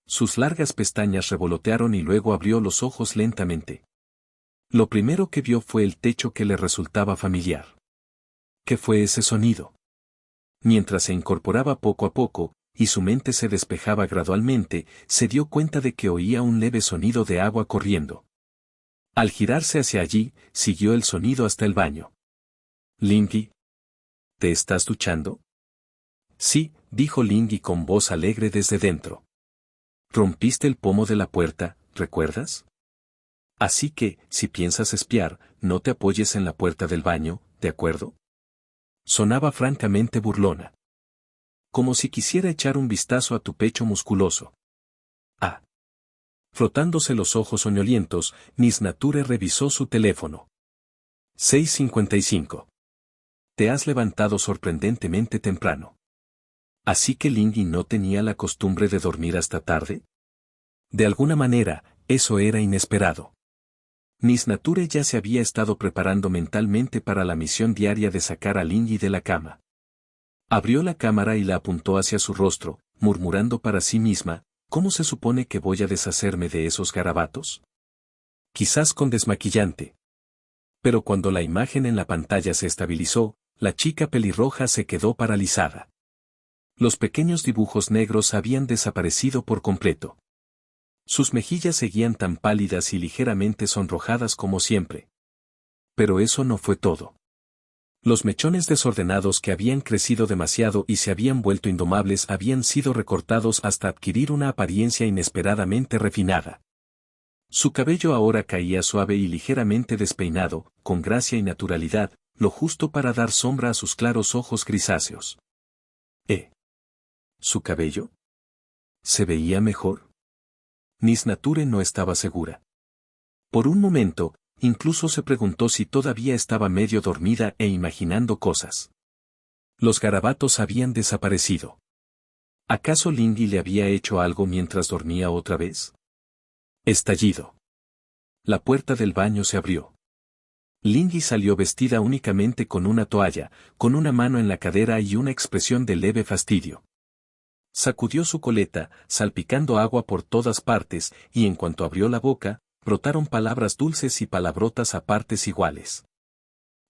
Sus largas pestañas revolotearon y luego abrió los ojos lentamente. Lo primero que vio fue el techo que le resultaba familiar. ¿Qué fue ese sonido? Mientras se incorporaba poco a poco, y su mente se despejaba gradualmente, se dio cuenta de que oía un leve sonido de agua corriendo. Al girarse hacia allí, siguió el sonido hasta el baño. Lindy, ¿te estás duchando? Sí, dijo Lindy con voz alegre desde dentro. Rompiste el pomo de la puerta, ¿recuerdas? Así que, si piensas espiar, no te apoyes en la puerta del baño, ¿de acuerdo? Sonaba francamente burlona. Como si quisiera echar un vistazo a tu pecho musculoso. Ah. Frotándose los ojos soñolientos, Miss Nature revisó su teléfono. 6:55. Te has levantado sorprendentemente temprano. ¿Así que Lingui no tenía la costumbre de dormir hasta tarde? De alguna manera, eso era inesperado. Miss Nature ya se había estado preparando mentalmente para la misión diaria de sacar a Lingui de la cama. Abrió la cámara y la apuntó hacia su rostro, murmurando para sí misma, ¿cómo se supone que voy a deshacerme de esos garabatos? Quizás con desmaquillante. Pero cuando la imagen en la pantalla se estabilizó, la chica pelirroja se quedó paralizada. Los pequeños dibujos negros habían desaparecido por completo. Sus mejillas seguían tan pálidas y ligeramente sonrojadas como siempre. Pero eso no fue todo. Los mechones desordenados que habían crecido demasiado y se habían vuelto indomables habían sido recortados hasta adquirir una apariencia inesperadamente refinada. Su cabello ahora caía suave y ligeramente despeinado, con gracia y naturalidad, lo justo para dar sombra a sus claros ojos grisáceos. ¿Su cabello? ¿Se veía mejor? Miss Nature no estaba segura. Por un momento, incluso se preguntó si todavía estaba medio dormida e imaginando cosas. Los garabatos habían desaparecido. ¿Acaso Lingui le había hecho algo mientras dormía otra vez? Estallido. La puerta del baño se abrió. Lingui salió vestida únicamente con una toalla, con una mano en la cadera y una expresión de leve fastidio. Sacudió su coleta, salpicando agua por todas partes, y en cuanto abrió la boca, brotaron palabras dulces y palabrotas a partes iguales.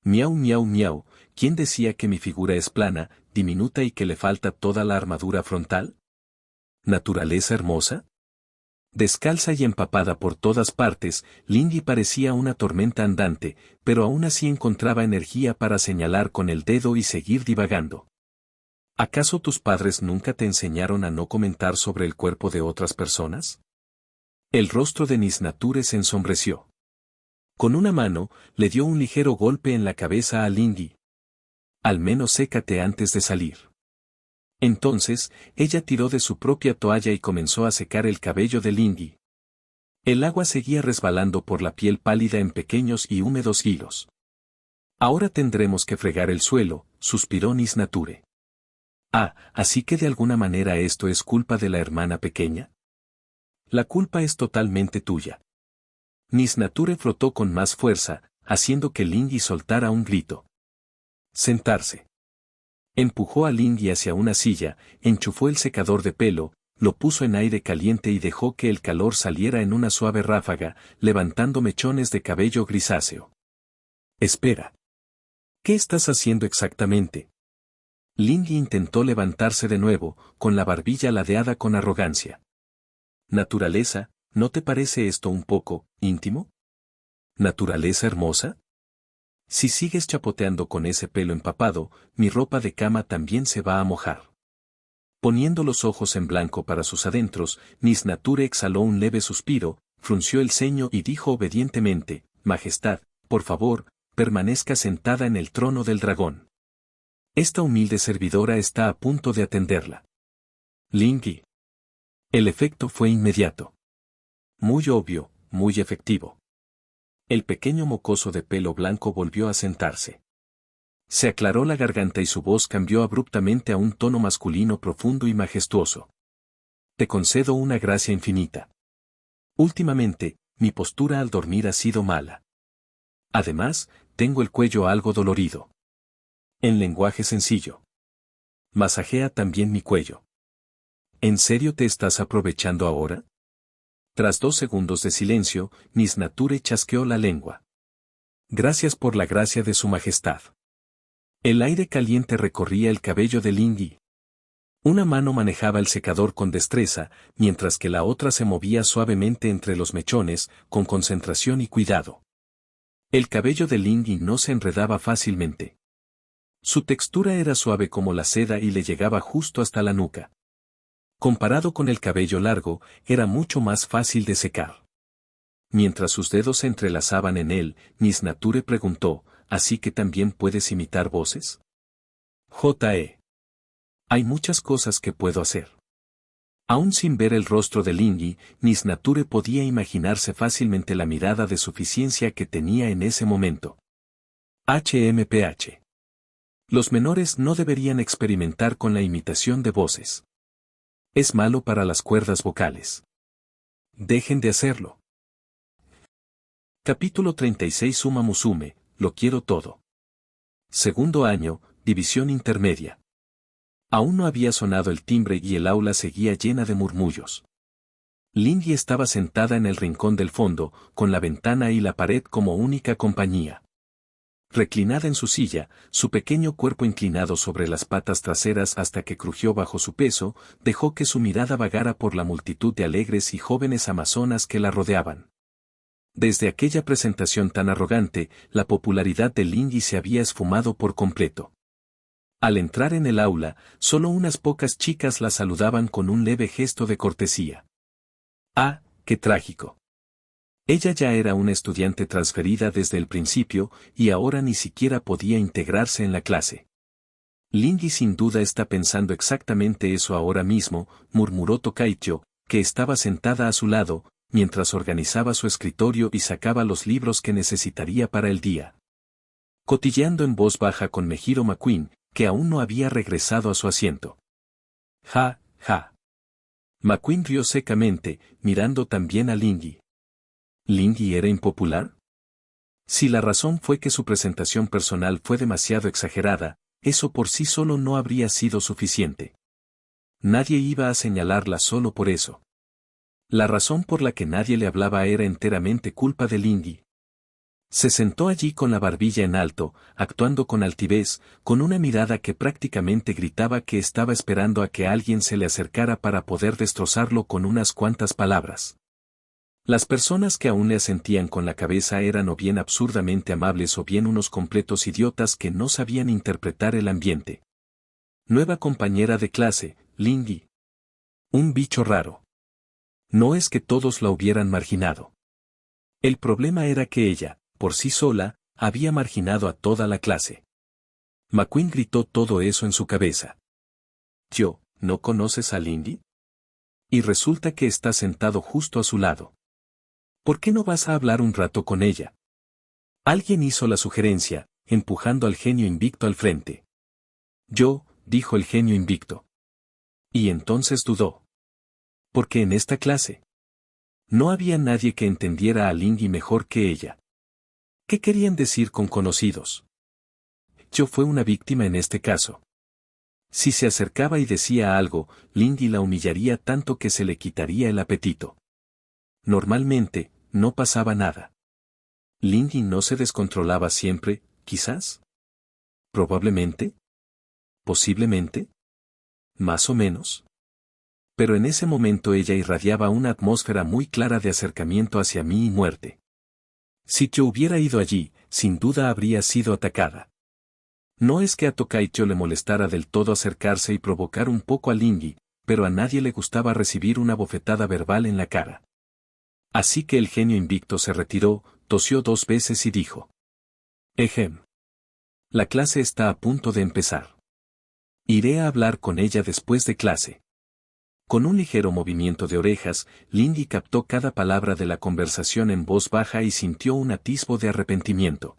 Miau miau miau, ¿quién decía que mi figura es plana, diminuta y que le falta toda la armadura frontal? ¿Naturaleza hermosa? Descalza y empapada por todas partes, Lingui parecía una tormenta andante, pero aún así encontraba energía para señalar con el dedo y seguir divagando. ¿Acaso tus padres nunca te enseñaron a no comentar sobre el cuerpo de otras personas? El rostro de Miss Nature se ensombreció. Con una mano, le dio un ligero golpe en la cabeza a Lingui. Al menos sécate antes de salir. Entonces, ella tiró de su propia toalla y comenzó a secar el cabello de Lingui. El agua seguía resbalando por la piel pálida en pequeños y húmedos hilos. Ahora tendremos que fregar el suelo, suspiró Miss Nature. Ah, ¿así que de alguna manera esto es culpa de la hermana pequeña? La culpa es totalmente tuya. Miss Nature frotó con más fuerza, haciendo que Lingui soltara un grito. Sentarse. Empujó a Lingui hacia una silla, enchufó el secador de pelo, lo puso en aire caliente y dejó que el calor saliera en una suave ráfaga, levantando mechones de cabello grisáceo. Espera. ¿Qué estás haciendo exactamente? Lingui intentó levantarse de nuevo, con la barbilla ladeada con arrogancia. Naturaleza, ¿no te parece esto un poco íntimo? ¿Naturaleza hermosa? Si sigues chapoteando con ese pelo empapado, mi ropa de cama también se va a mojar. Poniendo los ojos en blanco para sus adentros, Miss Nature exhaló un leve suspiro, frunció el ceño y dijo obedientemente, Majestad, por favor, permanezca sentada en el trono del dragón. Esta humilde servidora está a punto de atenderla. Lingui. El efecto fue inmediato. Muy obvio, muy efectivo. El pequeño mocoso de pelo blanco volvió a sentarse. Se aclaró la garganta y su voz cambió abruptamente a un tono masculino profundo y majestuoso. Te concedo una gracia infinita. Últimamente, mi postura al dormir ha sido mala. Además, tengo el cuello algo dolorido. En lenguaje sencillo. Masajea también mi cuello. ¿En serio te estás aprovechando ahora? Tras 2 segundos de silencio, Miss Nature chasqueó la lengua. Gracias por la gracia de su majestad. El aire caliente recorría el cabello de Lingui. Una mano manejaba el secador con destreza, mientras que la otra se movía suavemente entre los mechones, con concentración y cuidado. El cabello de Lingui no se enredaba fácilmente. Su textura era suave como la seda y le llegaba justo hasta la nuca. Comparado con el cabello largo, era mucho más fácil de secar. Mientras sus dedos se entrelazaban en él, Miss Nature preguntó, ¿así que también puedes imitar voces? Hay muchas cosas que puedo hacer. Aún sin ver el rostro de Lingui, Miss Nature podía imaginarse fácilmente la mirada de suficiencia que tenía en ese momento. HMPH. Los menores no deberían experimentar con la imitación de voces. Es malo para las cuerdas vocales. Dejen de hacerlo. Capítulo 36 Uma Musume, lo quiero todo. Segundo año, división intermedia. Aún no había sonado el timbre y el aula seguía llena de murmullos. Lindy estaba sentada en el rincón del fondo, con la ventana y la pared como única compañía. Reclinada en su silla, su pequeño cuerpo inclinado sobre las patas traseras hasta que crujió bajo su peso, dejó que su mirada vagara por la multitud de alegres y jóvenes amazonas que la rodeaban. Desde aquella presentación tan arrogante, la popularidad de Lindy se había esfumado por completo. Al entrar en el aula, solo unas pocas chicas la saludaban con un leve gesto de cortesía. ¡Ah, qué trágico! Ella ya era una estudiante transferida desde el principio, y ahora ni siquiera podía integrarse en la clase. Lindy sin duda está pensando exactamente eso ahora mismo, murmuró Tokaicho, que estaba sentada a su lado, mientras organizaba su escritorio y sacaba los libros que necesitaría para el día. Cotilleando en voz baja con Mejiro McQueen, que aún no había regresado a su asiento. Ja, ja. McQueen rió secamente, mirando también a Lindy. ¿Lindy era impopular? Si la razón fue que su presentación personal fue demasiado exagerada, eso por sí solo no habría sido suficiente. Nadie iba a señalarla solo por eso. La razón por la que nadie le hablaba era enteramente culpa de Lindy. Se sentó allí con la barbilla en alto, actuando con altivez, con una mirada que prácticamente gritaba que estaba esperando a que alguien se le acercara para poder destrozarlo con unas cuantas palabras. Las personas que aún le asentían con la cabeza eran o bien absurdamente amables o bien unos completos idiotas que no sabían interpretar el ambiente. Nueva compañera de clase, Lindy. Un bicho raro. No es que todos la hubieran marginado. El problema era que ella, por sí sola, había marginado a toda la clase. McQueen gritó todo eso en su cabeza. ¿No conoces a Lindy? Y resulta que está sentado justo a su lado. ¿Por qué no vas a hablar un rato con ella? Alguien hizo la sugerencia, empujando al genio invicto al frente. Dijo el genio invicto. Y entonces dudó. Porque en esta clase no había nadie que entendiera a Lindy mejor que ella. ¿Qué querían decir con conocidos? Yo fue una víctima en este caso. Si se acercaba y decía algo, Lindy la humillaría tanto que se le quitaría el apetito. Normalmente, no pasaba nada. Lindy no se descontrolaba siempre, quizás. Probablemente. Posiblemente. Más o menos. Pero en ese momento ella irradiaba una atmósfera muy clara de acercamiento hacia mí y muerte. Si yo hubiera ido allí, sin duda habría sido atacada. No es que a Tokaicho le molestara del todo acercarse y provocar un poco a Lindy, pero a nadie le gustaba recibir una bofetada verbal en la cara. Así que el genio invicto se retiró, tosió 2 veces y dijo. Ejem. La clase está a punto de empezar. Iré a hablar con ella después de clase. Con un ligero movimiento de orejas, Lindy captó cada palabra de la conversación en voz baja y sintió un atisbo de arrepentimiento.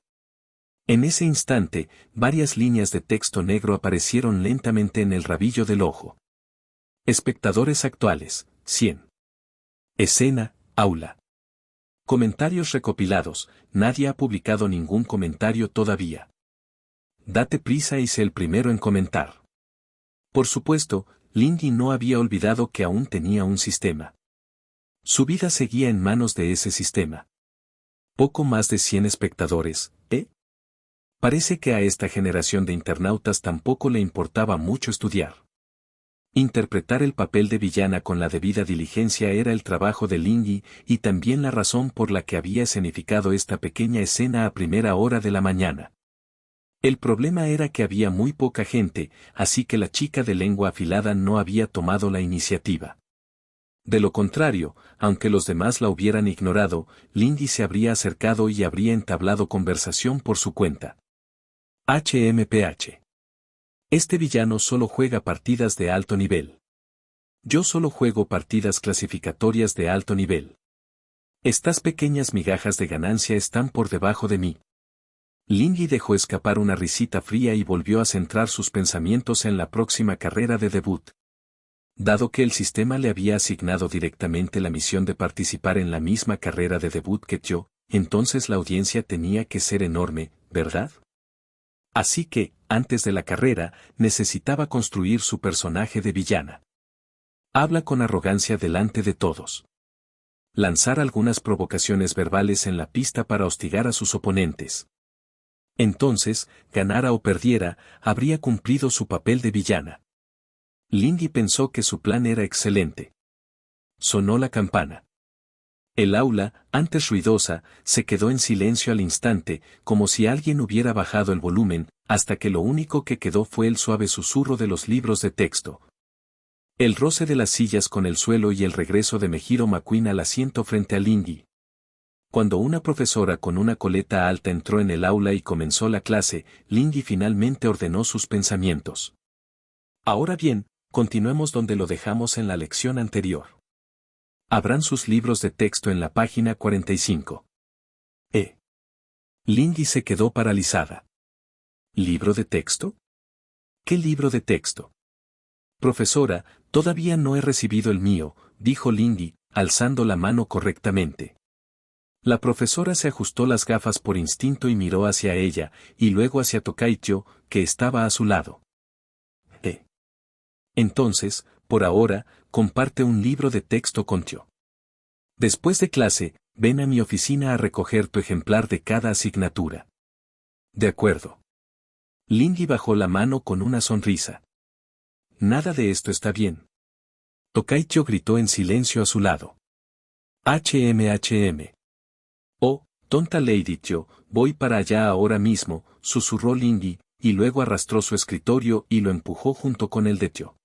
En ese instante, varias líneas de texto negro aparecieron lentamente en el rabillo del ojo. Espectadores actuales, 100. Escena, aula. Comentarios recopilados, nadie ha publicado ningún comentario todavía. Date prisa y sé el primero en comentar. Por supuesto, Lindy no había olvidado que aún tenía un sistema. Su vida seguía en manos de ese sistema. Poco más de 100 espectadores, ¿eh? Parece que a esta generación de internautas tampoco le importaba mucho estudiar. Interpretar el papel de villana con la debida diligencia era el trabajo de Lindy y también la razón por la que había escenificado esta pequeña escena a primera hora de la mañana. El problema era que había muy poca gente, así que la chica de lengua afilada no había tomado la iniciativa. De lo contrario, aunque los demás la hubieran ignorado, Lindy se habría acercado y habría entablado conversación por su cuenta. HMPH. Este villano solo juega partidas de alto nivel. Yo solo juego partidas clasificatorias de alto nivel. Estas pequeñas migajas de ganancia están por debajo de mí. Lindy dejó escapar una risita fría y volvió a centrar sus pensamientos en la próxima carrera de debut. Dado que el sistema le había asignado directamente la misión de participar en la misma carrera de debut que yo, entonces la audiencia tenía que ser enorme, ¿verdad? Así que, antes de la carrera, necesitaba construir su personaje de villana. Habla con arrogancia delante de todos. Lanzar algunas provocaciones verbales en la pista para hostigar a sus oponentes. Entonces, ganara o perdiera, habría cumplido su papel de villana. Lindy pensó que su plan era excelente. Sonó la campana. El aula, antes ruidosa, se quedó en silencio al instante, como si alguien hubiera bajado el volumen, hasta que lo único que quedó fue el suave susurro de los libros de texto. El roce de las sillas con el suelo y el regreso de Mejiro McQueen al asiento frente a Lindy. Cuando una profesora con una coleta alta entró en el aula y comenzó la clase, Lindy finalmente ordenó sus pensamientos. Ahora bien, continuemos donde lo dejamos en la lección anterior. Abran sus libros de texto en la página 45. Lindy se quedó paralizada. ¿Libro de texto? ¿Qué libro de texto? Profesora, todavía no he recibido el mío, dijo Lindy, alzando la mano correctamente. La profesora se ajustó las gafas por instinto y miró hacia ella, y luego hacia Tokaicho, que estaba a su lado. Entonces, por ahora, comparte un libro de texto con Tio. Después de clase, ven a mi oficina a recoger tu ejemplar de cada asignatura. De acuerdo. Lindy bajó la mano con una sonrisa. Nada de esto está bien. Tokaicho gritó en silencio a su lado. HM. Oh, tonta Lady Tio, voy para allá ahora mismo, susurró Lindy, y luego arrastró su escritorio y lo empujó junto con el de Tio.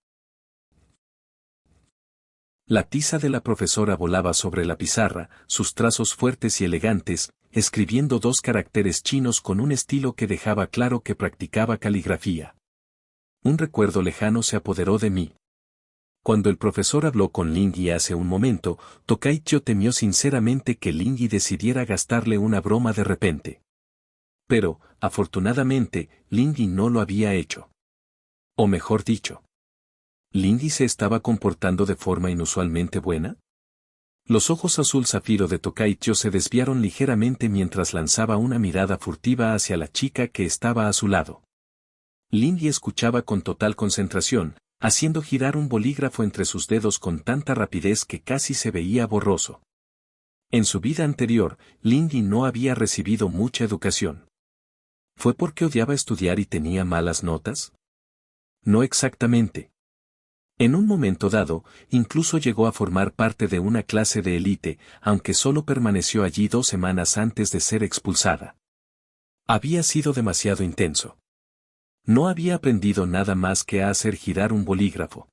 La tiza de la profesora volaba sobre la pizarra, sus trazos fuertes y elegantes, escribiendo dos caracteres chinos con un estilo que dejaba claro que practicaba caligrafía. Un recuerdo lejano se apoderó de mí. Cuando el profesor habló con Lindy hace un momento, Tokaicho temió sinceramente que Lindy decidiera gastarle una broma de repente. Pero, afortunadamente, Lindy no lo había hecho. O mejor dicho, ¿Lindy se estaba comportando de forma inusualmente buena? Los ojos azul zafiro de Tokaicho se desviaron ligeramente mientras lanzaba una mirada furtiva hacia la chica que estaba a su lado. Lindy escuchaba con total concentración, haciendo girar un bolígrafo entre sus dedos con tanta rapidez que casi se veía borroso. En su vida anterior, Lindy no había recibido mucha educación. ¿Fue porque odiaba estudiar y tenía malas notas? No exactamente. En un momento dado, incluso llegó a formar parte de una clase de élite, aunque solo permaneció allí 2 semanas antes de ser expulsada. Había sido demasiado intenso. No había aprendido nada más que a hacer girar un bolígrafo.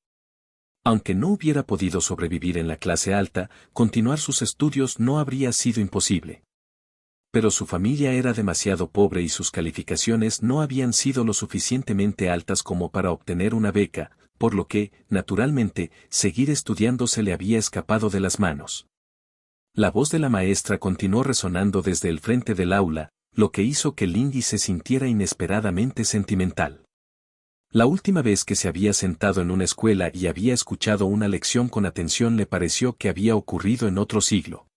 Aunque no hubiera podido sobrevivir en la clase alta, continuar sus estudios no habría sido imposible. Pero su familia era demasiado pobre y sus calificaciones no habían sido lo suficientemente altas como para obtener una beca, por lo que, naturalmente, seguir estudiando se le había escapado de las manos. La voz de la maestra continuó resonando desde el frente del aula, lo que hizo que Lindy se sintiera inesperadamente sentimental. La última vez que se había sentado en una escuela y había escuchado una lección con atención le pareció que había ocurrido en otro siglo.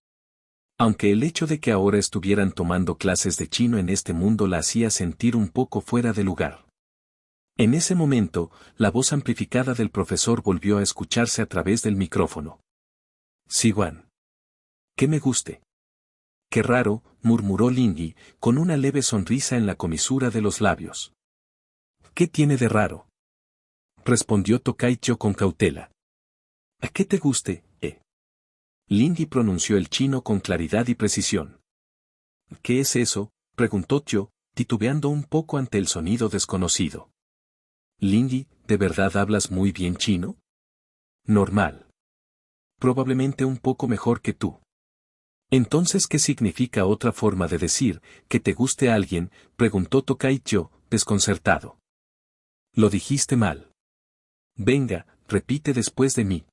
Aunque el hecho de que ahora estuvieran tomando clases de chino en este mundo la hacía sentir un poco fuera de lugar. En ese momento, la voz amplificada del profesor volvió a escucharse a través del micrófono. Siwan. Que me guste. Qué raro, murmuró Lindy, con una leve sonrisa en la comisura de los labios. ¿Qué tiene de raro? Respondió Tokaicho con cautela. ¿A qué te guste, Lindy pronunció el chino con claridad y precisión. ¿Qué es eso?, preguntó Tio, titubeando un poco ante el sonido desconocido. Lindy, ¿de verdad hablas muy bien chino? Normal. Probablemente un poco mejor que tú. Entonces, ¿qué significa otra forma de decir, que te guste a alguien?, preguntó Tokaicho, desconcertado. Lo dijiste mal. Venga, repite después de mí.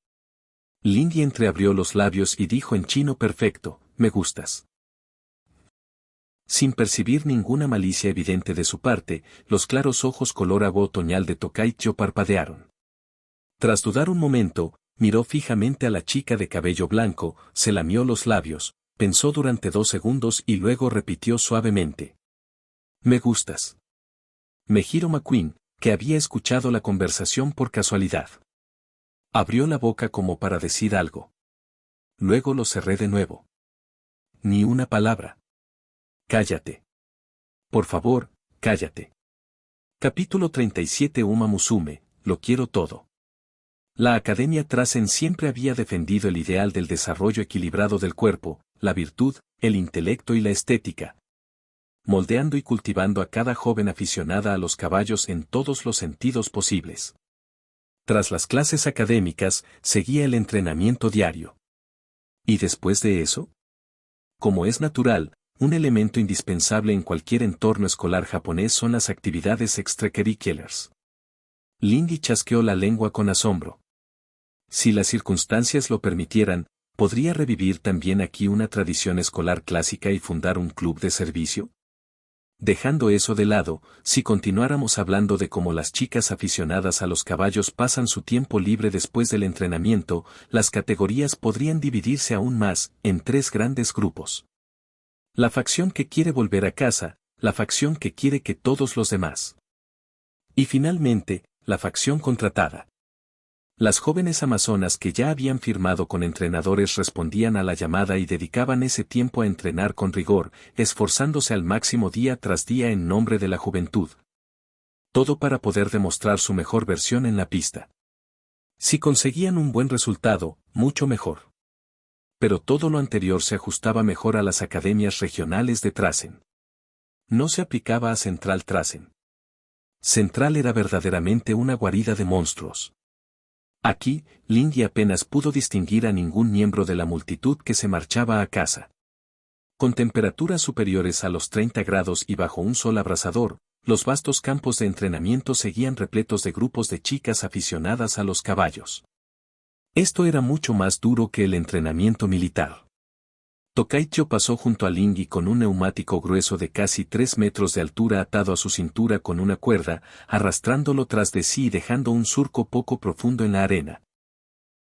Lindy entreabrió los labios y dijo en chino perfecto, me gustas. Sin percibir ninguna malicia evidente de su parte, los claros ojos color agua otoñal de Tokaicho parpadearon. Tras dudar un momento, miró fijamente a la chica de cabello blanco, se lamió los labios, pensó durante 2 segundos y luego repitió suavemente. «Me gustas». Mejiro McQueen, que había escuchado la conversación por casualidad. Abrió la boca como para decir algo. Luego lo cerré de nuevo. Ni una palabra. Cállate. Por favor, cállate. Capítulo 37 Uma Musume, lo quiero todo. La Academia Trasen siempre había defendido el ideal del desarrollo equilibrado del cuerpo, la virtud, el intelecto y la estética, moldeando y cultivando a cada joven aficionada a los caballos en todos los sentidos posibles. Tras las clases académicas, seguía el entrenamiento diario. ¿Y después de eso? Como es natural, un elemento indispensable en cualquier entorno escolar japonés son las actividades extracurriculares. Lindy chasqueó la lengua con asombro. Si las circunstancias lo permitieran, ¿podría revivir también aquí una tradición escolar clásica y fundar un club de servicio? Dejando eso de lado, si continuáramos hablando de cómo las chicas aficionadas a los caballos pasan su tiempo libre después del entrenamiento, las categorías podrían dividirse aún más, en 3 grandes grupos. La facción que quiere volver a casa, la facción que quiere que todos los demás. Y finalmente, la facción contratada. Las jóvenes amazonas que ya habían firmado con entrenadores respondían a la llamada y dedicaban ese tiempo a entrenar con rigor, esforzándose al máximo día tras día en nombre de la juventud. Todo para poder demostrar su mejor versión en la pista. Si conseguían un buen resultado, mucho mejor. Pero todo lo anterior se ajustaba mejor a las academias regionales de Trasen. No se aplicaba a Central Trasen. Central era verdaderamente una guarida de monstruos. Aquí, Lindy apenas pudo distinguir a ningún miembro de la multitud que se marchaba a casa. Con temperaturas superiores a los 30 grados y bajo un sol abrasador, los vastos campos de entrenamiento seguían repletos de grupos de chicas aficionadas a los caballos. Esto era mucho más duro que el entrenamiento militar. Tokaicho pasó junto a Lindy con un neumático grueso de casi 3 metros de altura atado a su cintura con una cuerda, arrastrándolo tras de sí y dejando un surco poco profundo en la arena.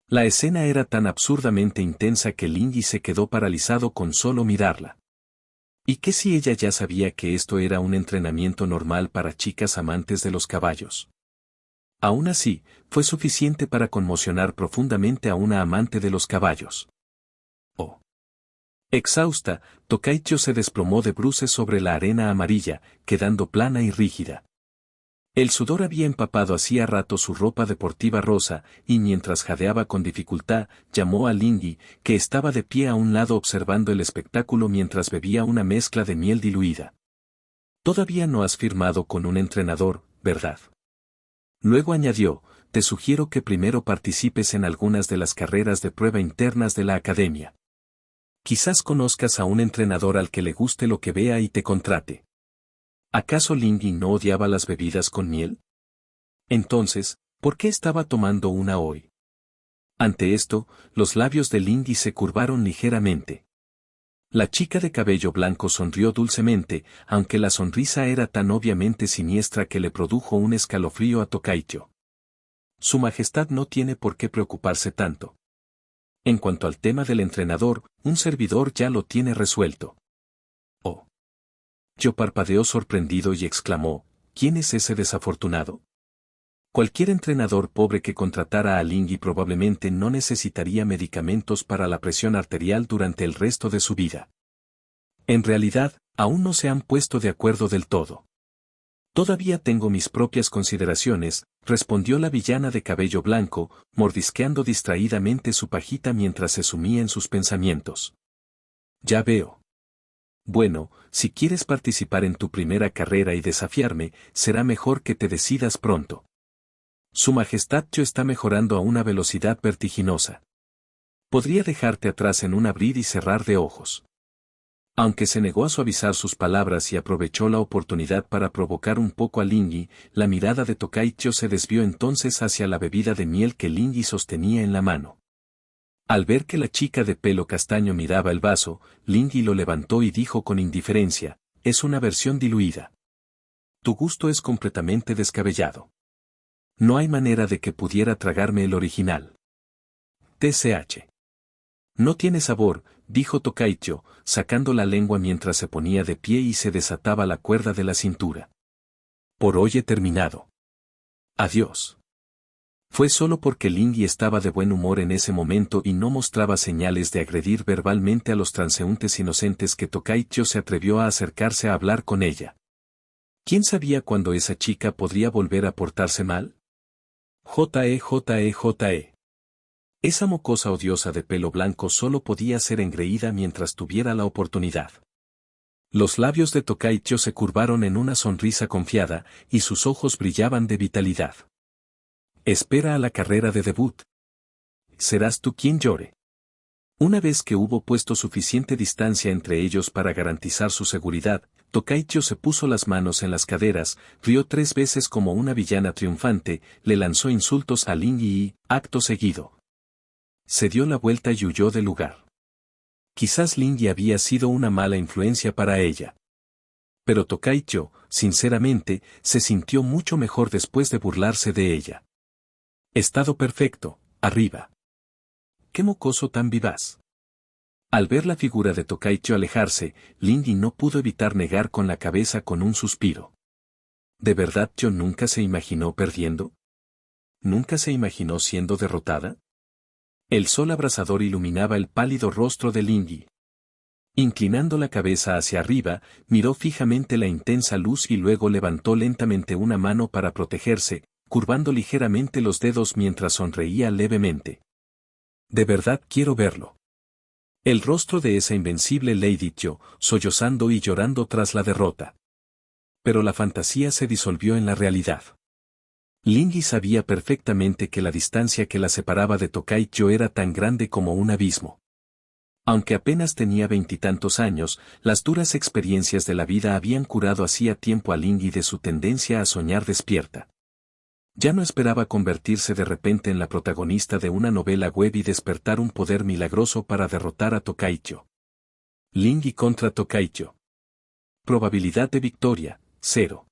La escena era tan absurdamente intensa que Lindy se quedó paralizado con solo mirarla. ¿Y qué si ella ya sabía que esto era un entrenamiento normal para chicas amantes de los caballos? Aún así, fue suficiente para conmocionar profundamente a una amante de los caballos. Oh. Exhausta, Tokaicho se desplomó de bruces sobre la arena amarilla, quedando plana y rígida. El sudor había empapado hacía rato su ropa deportiva rosa, y mientras jadeaba con dificultad, llamó a Lindy, que estaba de pie a un lado observando el espectáculo mientras bebía una mezcla de miel diluida. Todavía no has firmado con un entrenador, ¿verdad? Luego añadió, te sugiero que primero participes en algunas de las carreras de prueba internas de la academia. Quizás conozcas a un entrenador al que le guste lo que vea y te contrate. ¿Acaso Lindy no odiaba las bebidas con miel? Entonces, ¿por qué estaba tomando una hoy? Ante esto, los labios de Lindy se curvaron ligeramente. La chica de cabello blanco sonrió dulcemente, aunque la sonrisa era tan obviamente siniestra que le produjo un escalofrío a Tokaicho. Su Majestad no tiene por qué preocuparse tanto. En cuanto al tema del entrenador, un servidor ya lo tiene resuelto. Oh. Yo parpadeó sorprendido y exclamó, ¿quién es ese desafortunado? Cualquier entrenador pobre que contratara a Lindy probablemente no necesitaría medicamentos para la presión arterial durante el resto de su vida. En realidad, aún no se han puesto de acuerdo del todo. Todavía tengo mis propias consideraciones, respondió la villana de cabello blanco, mordisqueando distraídamente su pajita mientras se sumía en sus pensamientos. Ya veo. Bueno, si quieres participar en tu primera carrera y desafiarme, será mejor que te decidas pronto. Su Majestad Yo está mejorando a una velocidad vertiginosa. Podría dejarte atrás en un abrir y cerrar de ojos. Aunque se negó a suavizar sus palabras y aprovechó la oportunidad para provocar un poco a Lindy, la mirada de Tokaicho se desvió entonces hacia la bebida de miel que Lindy sostenía en la mano. Al ver que la chica de pelo castaño miraba el vaso, Lindy lo levantó y dijo con indiferencia, es una versión diluida. Tu gusto es completamente descabellado. No hay manera de que pudiera tragarme el original. TCH. No tiene sabor, dijo Tokaicho, sacando la lengua mientras se ponía de pie y se desataba la cuerda de la cintura. Por hoy he terminado. Adiós. Fue solo porque Lingy estaba de buen humor en ese momento y no mostraba señales de agredir verbalmente a los transeúntes inocentes que Tokaicho se atrevió a acercarse a hablar con ella. ¿Quién sabía cuándo esa chica podría volver a portarse mal? J.E. Esa mocosa odiosa de pelo blanco solo podía ser engreída mientras tuviera la oportunidad. Los labios de Tokaicho se curvaron en una sonrisa confiada, y sus ojos brillaban de vitalidad. Espera a la carrera de debut. Serás tú quien llore. Una vez que hubo puesto suficiente distancia entre ellos para garantizar su seguridad, Tokaicho se puso las manos en las caderas, rió 3 veces como una villana triunfante, le lanzó insultos a Lingy y, acto seguido, se dio la vuelta y huyó del lugar. Quizás Lingy había sido una mala influencia para ella. Pero Tokaicho, sinceramente, se sintió mucho mejor después de burlarse de ella. Estado perfecto, arriba. ¡Qué mocoso tan vivaz! Al ver la figura de Tokaicho alejarse, Lingy no pudo evitar negar con la cabeza con un suspiro. ¿De verdad yo nunca se imaginó perdiendo? ¿Nunca se imaginó siendo derrotada? El sol abrasador iluminaba el pálido rostro de Lingy. Inclinando la cabeza hacia arriba, miró fijamente la intensa luz y luego levantó lentamente una mano para protegerse, curvando ligeramente los dedos mientras sonreía levemente. De verdad quiero verlo. El rostro de esa invencible Lady Cho, sollozando y llorando tras la derrota. Pero la fantasía se disolvió en la realidad. Lingy sabía perfectamente que la distancia que la separaba de Tokaicho era tan grande como un abismo. Aunque apenas tenía 20 y tantos años, las duras experiencias de la vida habían curado hacía tiempo a Lingy de su tendencia a soñar despierta. Ya no esperaba convertirse de repente en la protagonista de una novela web y despertar un poder milagroso para derrotar a Tokaicho. Lingy contra Tokaicho. Probabilidad de victoria, 0.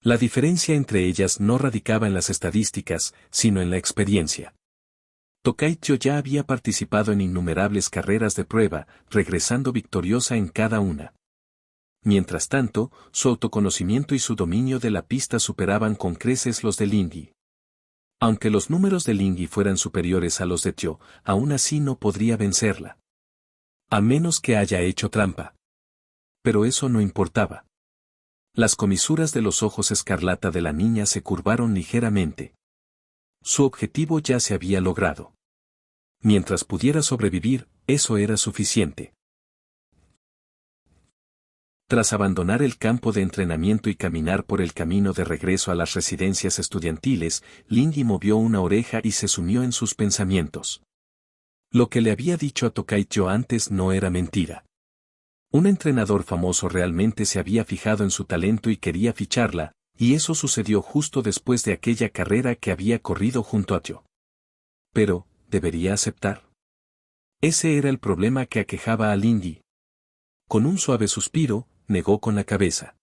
La diferencia entre ellas no radicaba en las estadísticas, sino en la experiencia. Tokaicho ya había participado en innumerables carreras de prueba, regresando victoriosa en cada una. Mientras tanto, su autoconocimiento y su dominio de la pista superaban con creces los de Lingy. Aunque los números de Lingy fueran superiores a los de Tyo, aún así no podría vencerla. A menos que haya hecho trampa. Pero eso no importaba. Las comisuras de los ojos escarlata de la niña se curvaron ligeramente. Su objetivo ya se había logrado. Mientras pudiera sobrevivir, eso era suficiente. Tras abandonar el campo de entrenamiento y caminar por el camino de regreso a las residencias estudiantiles, Lingy movió una oreja y se sumió en sus pensamientos. Lo que le había dicho a Tokaicho antes no era mentira. Un entrenador famoso realmente se había fijado en su talento y quería ficharla, y eso sucedió justo después de aquella carrera que había corrido junto a Tyo. Pero, ¿debería aceptar? Ese era el problema que aquejaba a Lingy. Con un suave suspiro, negó con la cabeza.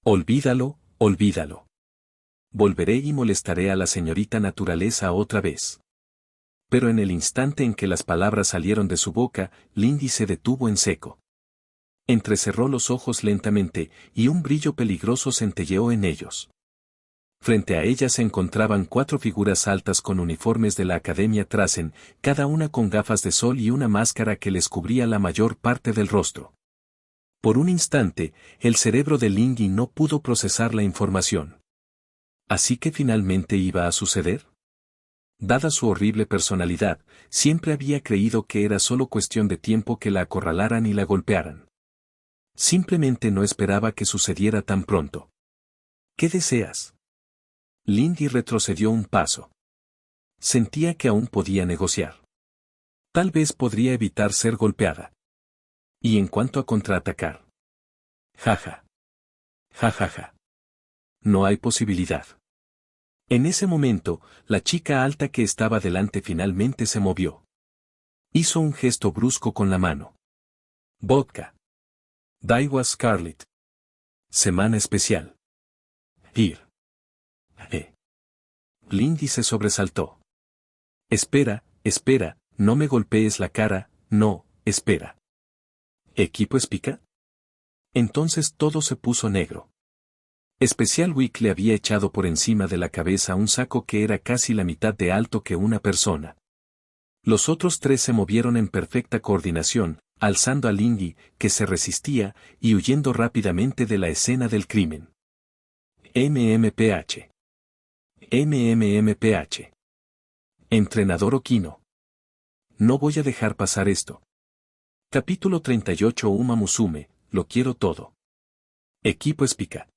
Olvídalo, olvídalo. Volveré y molestaré a la señorita naturaleza otra vez. Pero en el instante en que las palabras salieron de su boca, Lingy se detuvo en seco. Entrecerró los ojos lentamente, y un brillo peligroso centelleó en ellos. Frente a ella se encontraban 4 figuras altas con uniformes de la Academia Trasen, cada una con gafas de sol y una máscara que les cubría la mayor parte del rostro. Por un instante, el cerebro de Lingy no pudo procesar la información. ¿Así que finalmente iba a suceder? Dada su horrible personalidad, siempre había creído que era solo cuestión de tiempo que la acorralaran y la golpearan. Simplemente no esperaba que sucediera tan pronto. ¿Qué deseas? Lingy retrocedió un paso. Sentía que aún podía negociar. Tal vez podría evitar ser golpeada. Y en cuanto a contraatacar. Jaja. Jajaja. No hay posibilidad. En ese momento, la chica alta que estaba delante finalmente se movió. Hizo un gesto brusco con la mano. Vodka. Daiwa Scarlet. Semana especial. Ir. Lindy se sobresaltó. Espera, no me golpees la cara, no, espera. ¿Equipo Spica? Entonces todo se puso negro. Special Week le había echado por encima de la cabeza un saco que era casi la mitad de alto que una persona. Los otros tres se movieron en perfecta coordinación, alzando a Lindy, que se resistía, y huyendo rápidamente de la escena del crimen. MMPH. MMMPH. Entrenador Okino. No voy a dejar pasar esto. Capítulo 38 Uma Musume, lo quiero todo. Equipo Spica.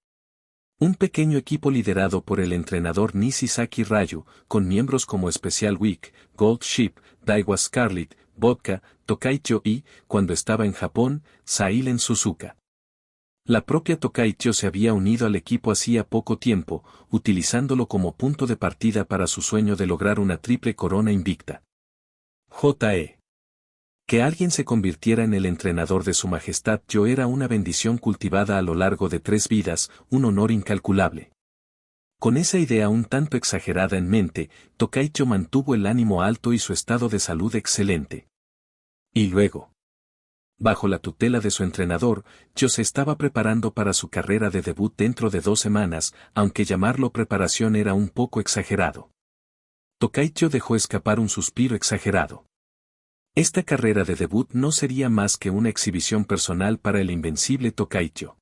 Un pequeño equipo liderado por el entrenador Nishisaki Ryu, con miembros como Special Week, Gold Ship, Daiwa Scarlet, Vodka, Tokaicho y, cuando estaba en Japón, Sailen Suzuka. La propia Tokaicho se había unido al equipo hacía poco tiempo, utilizándolo como punto de partida para su sueño de lograr una triple corona invicta. J.E. Que alguien se convirtiera en el entrenador de su majestad Yo era una bendición cultivada a lo largo de 3 vidas, un honor incalculable. Con esa idea un tanto exagerada en mente, Tokaicho mantuvo el ánimo alto y su estado de salud excelente. Y luego, bajo la tutela de su entrenador, Yo se estaba preparando para su carrera de debut dentro de 2 semanas, aunque llamarlo preparación era un poco exagerado. Tokaicho dejó escapar un suspiro exagerado. Esta carrera de debut no sería más que una exhibición personal para el invencible Tokaicho.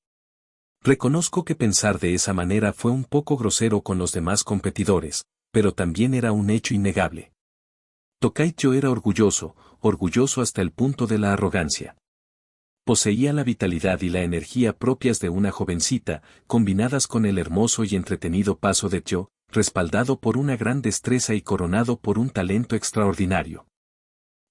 Reconozco que pensar de esa manera fue un poco grosero con los demás competidores, pero también era un hecho innegable. Tokaicho era orgulloso hasta el punto de la arrogancia. Poseía la vitalidad y la energía propias de una jovencita, combinadas con el hermoso y entretenido paso de Yo, respaldado por una gran destreza y coronado por un talento extraordinario.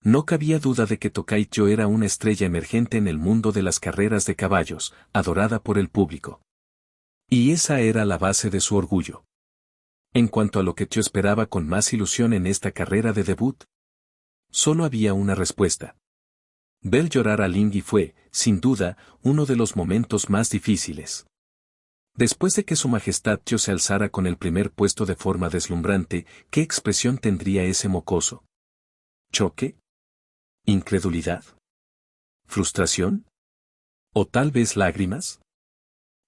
No cabía duda de que Tokaicho era una estrella emergente en el mundo de las carreras de caballos, adorada por el público. Y esa era la base de su orgullo. En cuanto a lo que Yo esperaba con más ilusión en esta carrera de debut, solo había una respuesta. Ver llorar a Lindy fue, sin duda, uno de los momentos más difíciles. Después de que su majestad Yo se alzara con el primer puesto de forma deslumbrante, ¿qué expresión tendría ese mocoso? ¿Choque? ¿Incredulidad? ¿Frustración? ¿O tal vez lágrimas?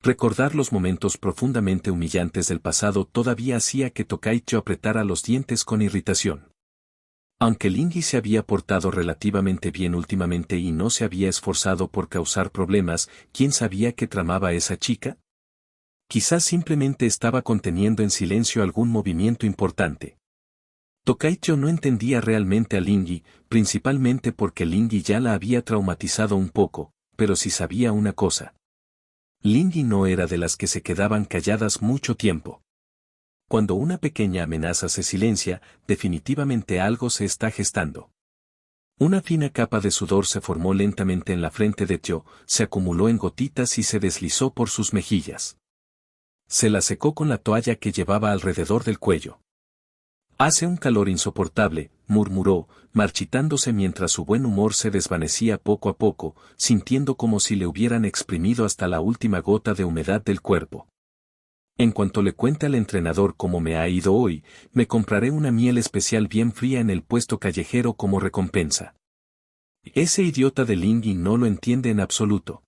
Recordar los momentos profundamente humillantes del pasado todavía hacía que Tokaicho apretara los dientes con irritación. Aunque Lindy se había portado relativamente bien últimamente y no se había esforzado por causar problemas, ¿quién sabía qué tramaba esa chica? Quizás simplemente estaba conteniendo en silencio algún movimiento importante. Tokaicho no entendía realmente a Lindy, principalmente porque Lindy ya la había traumatizado un poco, pero sí sabía una cosa. Lindy no era de las que se quedaban calladas mucho tiempo. Cuando una pequeña amenaza se silencia, definitivamente algo se está gestando. Una fina capa de sudor se formó lentamente en la frente de Yo, se acumuló en gotitas y se deslizó por sus mejillas. Se la secó con la toalla que llevaba alrededor del cuello. Hace un calor insoportable, murmuró, marchitándose mientras su buen humor se desvanecía poco a poco, sintiendo como si le hubieran exprimido hasta la última gota de humedad del cuerpo. En cuanto le cuente al entrenador cómo me ha ido hoy, me compraré una miel especial bien fría en el puesto callejero como recompensa. Ese idiota de Lindy no lo entiende en absoluto.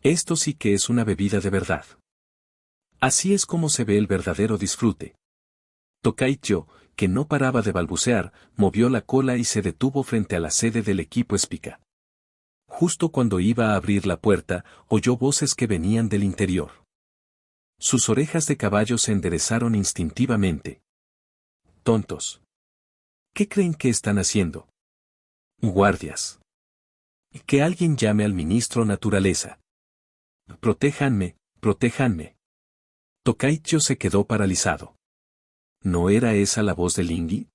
Esto sí que es una bebida de verdad. Así es como se ve el verdadero disfrute. Tokaicho, que no paraba de balbucear, movió la cola y se detuvo frente a la sede del equipo Spica. Justo cuando iba a abrir la puerta, oyó voces que venían del interior. Sus orejas de caballo se enderezaron instintivamente. Tontos. ¿Qué creen que están haciendo? Guardias. Que alguien llame al ministro Naturaleza. Protéjanme, protéjanme. Tokaicho se quedó paralizado. ¿No era esa la voz de Lindy?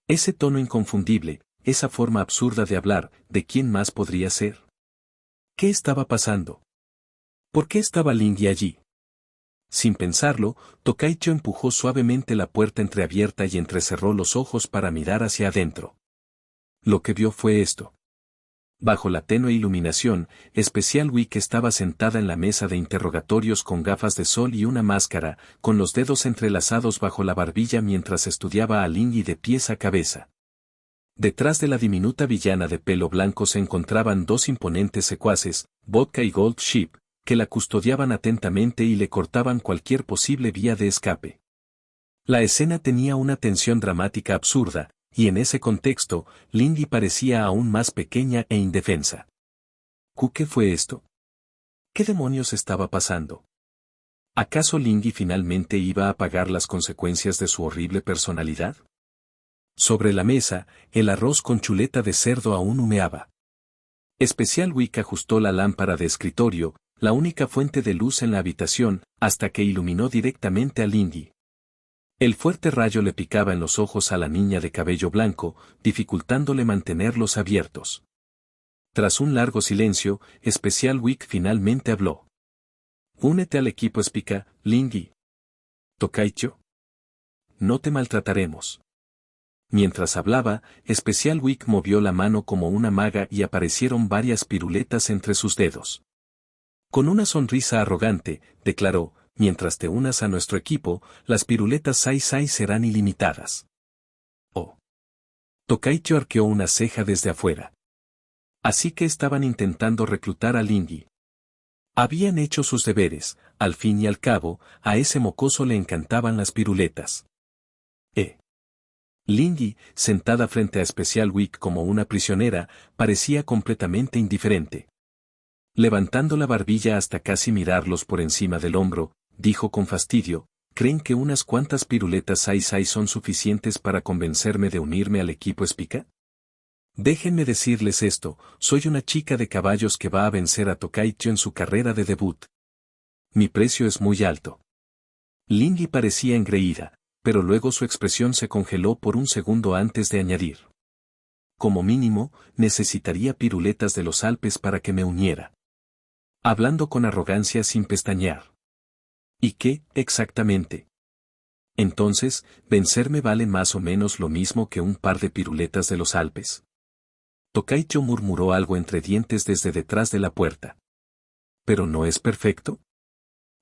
Ese tono inconfundible, esa forma absurda de hablar, ¿de quién más podría ser? ¿Qué estaba pasando? ¿Por qué estaba Lindy allí? Sin pensarlo, Tokaicho empujó suavemente la puerta entreabierta y entrecerró los ojos para mirar hacia adentro. Lo que vio fue esto. Bajo la tenue iluminación, Special Week estaba sentada en la mesa de interrogatorios con gafas de sol y una máscara, con los dedos entrelazados bajo la barbilla mientras estudiaba a Lingy de pies a cabeza. Detrás de la diminuta villana de pelo blanco se encontraban dos imponentes secuaces, Vodka y Gold Sheep, que la custodiaban atentamente y le cortaban cualquier posible vía de escape. La escena tenía una tensión dramática absurda, y en ese contexto, Lingy parecía aún más pequeña e indefensa. ¿Qué fue esto? ¿Qué demonios estaba pasando? ¿Acaso Lingy finalmente iba a pagar las consecuencias de su horrible personalidad? Sobre la mesa, el arroz con chuleta de cerdo aún humeaba. Special Week ajustó la lámpara de escritorio, la única fuente de luz en la habitación, hasta que iluminó directamente a Lingy. El fuerte rayo le picaba en los ojos a la niña de cabello blanco, dificultándole mantenerlos abiertos. Tras un largo silencio, Special Week finalmente habló. «Únete al equipo Spica, Lingy. Tokaicho. No te maltrataremos». Mientras hablaba, Special Week movió la mano como una maga y aparecieron varias piruletas entre sus dedos. Con una sonrisa arrogante, declaró, «Mientras te unas a nuestro equipo, las piruletas Sai Sai serán ilimitadas». Oh. Tokaicho arqueó una ceja desde afuera. Así que estaban intentando reclutar a Lingy. Habían hecho sus deberes, al fin y al cabo, a ese mocoso le encantaban las piruletas. Lingy, sentada frente a Special Week como una prisionera, parecía completamente indiferente. Levantando la barbilla hasta casi mirarlos por encima del hombro, dijo con fastidio, ¿creen que unas cuantas piruletas Sai Sai son suficientes para convencerme de unirme al equipo Spica? Déjenme decirles esto, soy una chica de caballos que va a vencer a Tokaicho en su carrera de debut. Mi precio es muy alto. Lingy parecía engreída, pero luego su expresión se congeló por un segundo antes de añadir. Como mínimo, necesitaría piruletas de los Alpes para que me uniera. Hablando con arrogancia sin pestañear. ¿Y qué, exactamente? Entonces, ¿vencerme vale más o menos lo mismo que un par de piruletas de los Alpes? Tokaicho murmuró algo entre dientes desde detrás de la puerta. ¿Pero no es perfecto?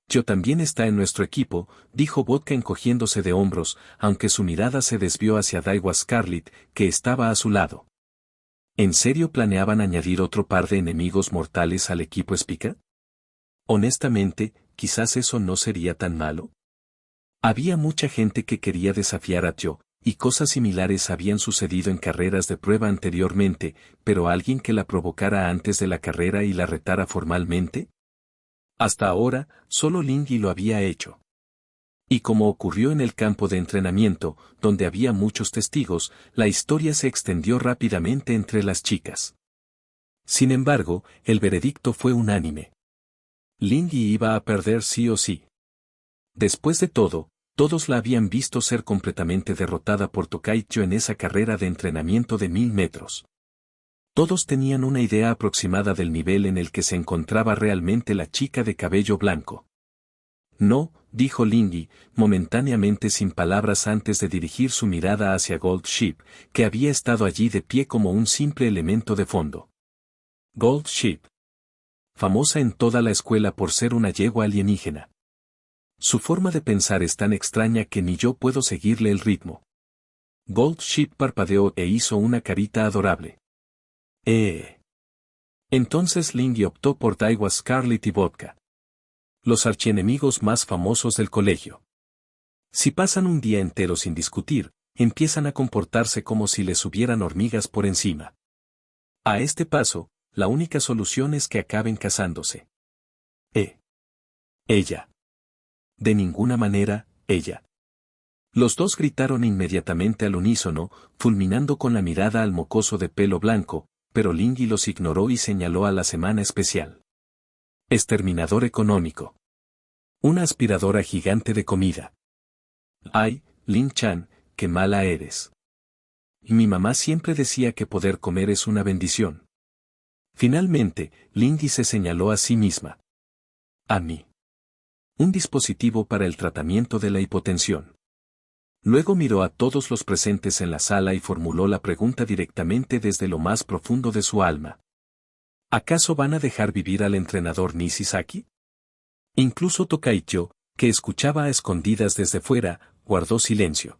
Yo también está en nuestro equipo, dijo Vodka encogiéndose de hombros, aunque su mirada se desvió hacia Daiwa Scarlet, que estaba a su lado. ¿En serio planeaban añadir otro par de enemigos mortales al equipo Spica? Honestamente, quizás eso no sería tan malo. Había mucha gente que quería desafiar a Tyo, y cosas similares habían sucedido en carreras de prueba anteriormente, pero alguien que la provocara antes de la carrera y la retara formalmente. Hasta ahora, solo Lingy lo había hecho. Y como ocurrió en el campo de entrenamiento, donde había muchos testigos, la historia se extendió rápidamente entre las chicas. Sin embargo, el veredicto fue unánime. Lingy iba a perder sí o sí. Después de todo, todos la habían visto ser completamente derrotada por Tokaicho en esa carrera de entrenamiento de 1000 metros. Todos tenían una idea aproximada del nivel en el que se encontraba realmente la chica de cabello blanco. No, dijo Lingy, momentáneamente sin palabras antes de dirigir su mirada hacia Gold Sheep, que había estado allí de pie como un simple elemento de fondo. Gold Sheep. Famosa en toda la escuela por ser una yegua alienígena. Su forma de pensar es tan extraña que ni yo puedo seguirle el ritmo. Gold Sheep parpadeó e hizo una carita adorable. Entonces Lingy optó por Daiwa Scarlet y Vodka. Los archienemigos más famosos del colegio. Si pasan un día entero sin discutir, empiezan a comportarse como si les subieran hormigas por encima. A este paso, la única solución es que acaben casándose. Ella. De ninguna manera, ella. Los dos gritaron inmediatamente al unísono, fulminando con la mirada al mocoso de pelo blanco, pero Lingy los ignoró y señaló a la semana especial. Exterminador económico. Una aspiradora gigante de comida. Ay, Lin-chan, qué mala eres. Y mi mamá siempre decía que poder comer es una bendición. Finalmente, Lingy se señaló a sí misma. A mí. Un dispositivo para el tratamiento de la hipotensión. Luego miró a todos los presentes en la sala y formuló la pregunta directamente desde lo más profundo de su alma. ¿Acaso van a dejar vivir al entrenador Nishisaki? Incluso Tokaicho, que escuchaba a escondidas desde fuera, guardó silencio.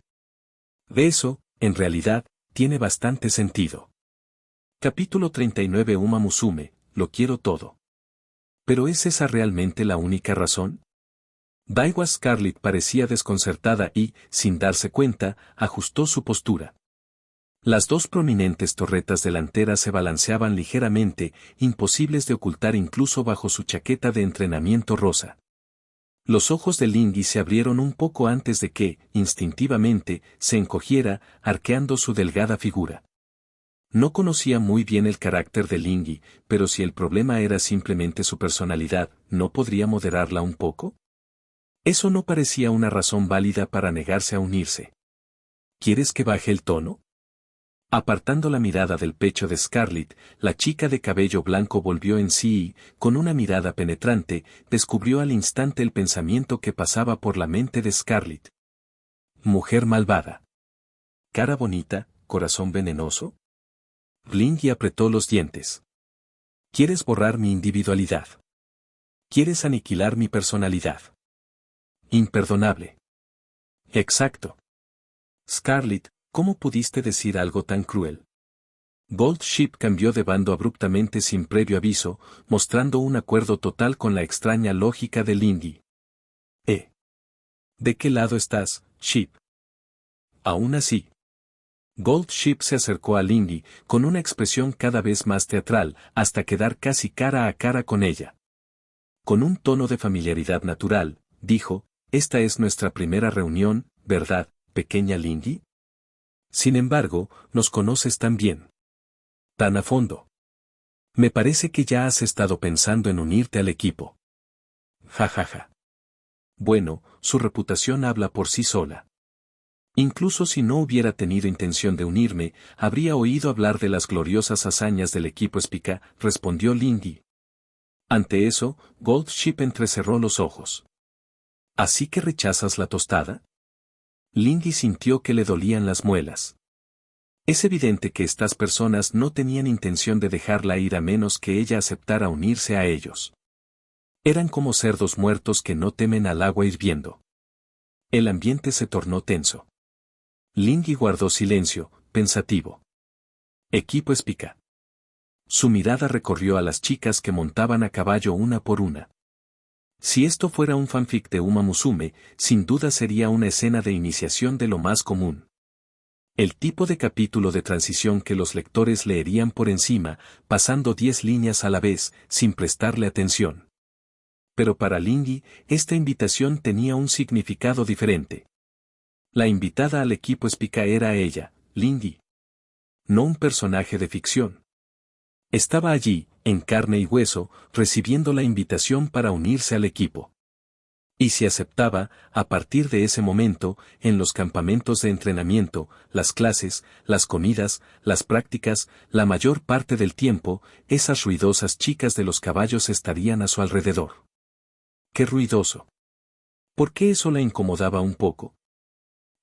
De eso, en realidad, tiene bastante sentido. Capítulo 39 Uma Musume, lo quiero todo. ¿Pero es esa realmente la única razón? Daiwa Scarlett parecía desconcertada y, sin darse cuenta, ajustó su postura. Las dos prominentes torretas delanteras se balanceaban ligeramente, imposibles de ocultar incluso bajo su chaqueta de entrenamiento rosa. Los ojos de Lingui se abrieron un poco antes de que, instintivamente, se encogiera, arqueando su delgada figura. No conocía muy bien el carácter de Lingui, pero si el problema era simplemente su personalidad, ¿no podría moderarla un poco? Eso no parecía una razón válida para negarse a unirse. ¿Quieres que baje el tono? Apartando la mirada del pecho de Scarlett, la chica de cabello blanco volvió en sí y, con una mirada penetrante, descubrió al instante el pensamiento que pasaba por la mente de Scarlett. Mujer malvada. Cara bonita, corazón venenoso. Lingui apretó los dientes. ¿Quieres borrar mi individualidad? ¿Quieres aniquilar mi personalidad? Imperdonable. Exacto. Scarlett, ¿cómo pudiste decir algo tan cruel? Gold Ship cambió de bando abruptamente sin previo aviso, mostrando un acuerdo total con la extraña lógica de Lingui. ¿De qué lado estás, Ship? Aún así. Gold Ship se acercó a Lingui, con una expresión cada vez más teatral, hasta quedar casi cara a cara con ella. Con un tono de familiaridad natural, dijo, esta es nuestra primera reunión, ¿verdad, pequeña Lingui? Sin embargo, nos conoces tan bien. Tan a fondo. Me parece que ya has estado pensando en unirte al equipo. Ja ja ja. Bueno, su reputación habla por sí sola. Incluso si no hubiera tenido intención de unirme, habría oído hablar de las gloriosas hazañas del equipo Spica, respondió Lingui. Ante eso, Gold Ship entrecerró los ojos. ¿Así que rechazas la tostada? Lingui sintió que le dolían las muelas. Es evidente que estas personas no tenían intención de dejarla ir a menos que ella aceptara unirse a ellos. Eran como cerdos muertos que no temen al agua hirviendo. El ambiente se tornó tenso. Lingui guardó silencio, pensativo. Equipo Spica. Su mirada recorrió a las chicas que montaban a caballo una por una. Si esto fuera un fanfic de Uma Musume, sin duda sería una escena de iniciación de lo más común. El tipo de capítulo de transición que los lectores leerían por encima, pasando 10 líneas a la vez, sin prestarle atención. Pero para Lingui, esta invitación tenía un significado diferente. La invitada al equipo Spica era ella, Lingui. No un personaje de ficción. Estaba allí, en carne y hueso, recibiendo la invitación para unirse al equipo. Y si aceptaba, a partir de ese momento, en los campamentos de entrenamiento, las clases, las comidas, las prácticas, la mayor parte del tiempo, esas ruidosas chicas de los caballos estarían a su alrededor. ¡Qué ruidoso! ¿Por qué eso la incomodaba un poco?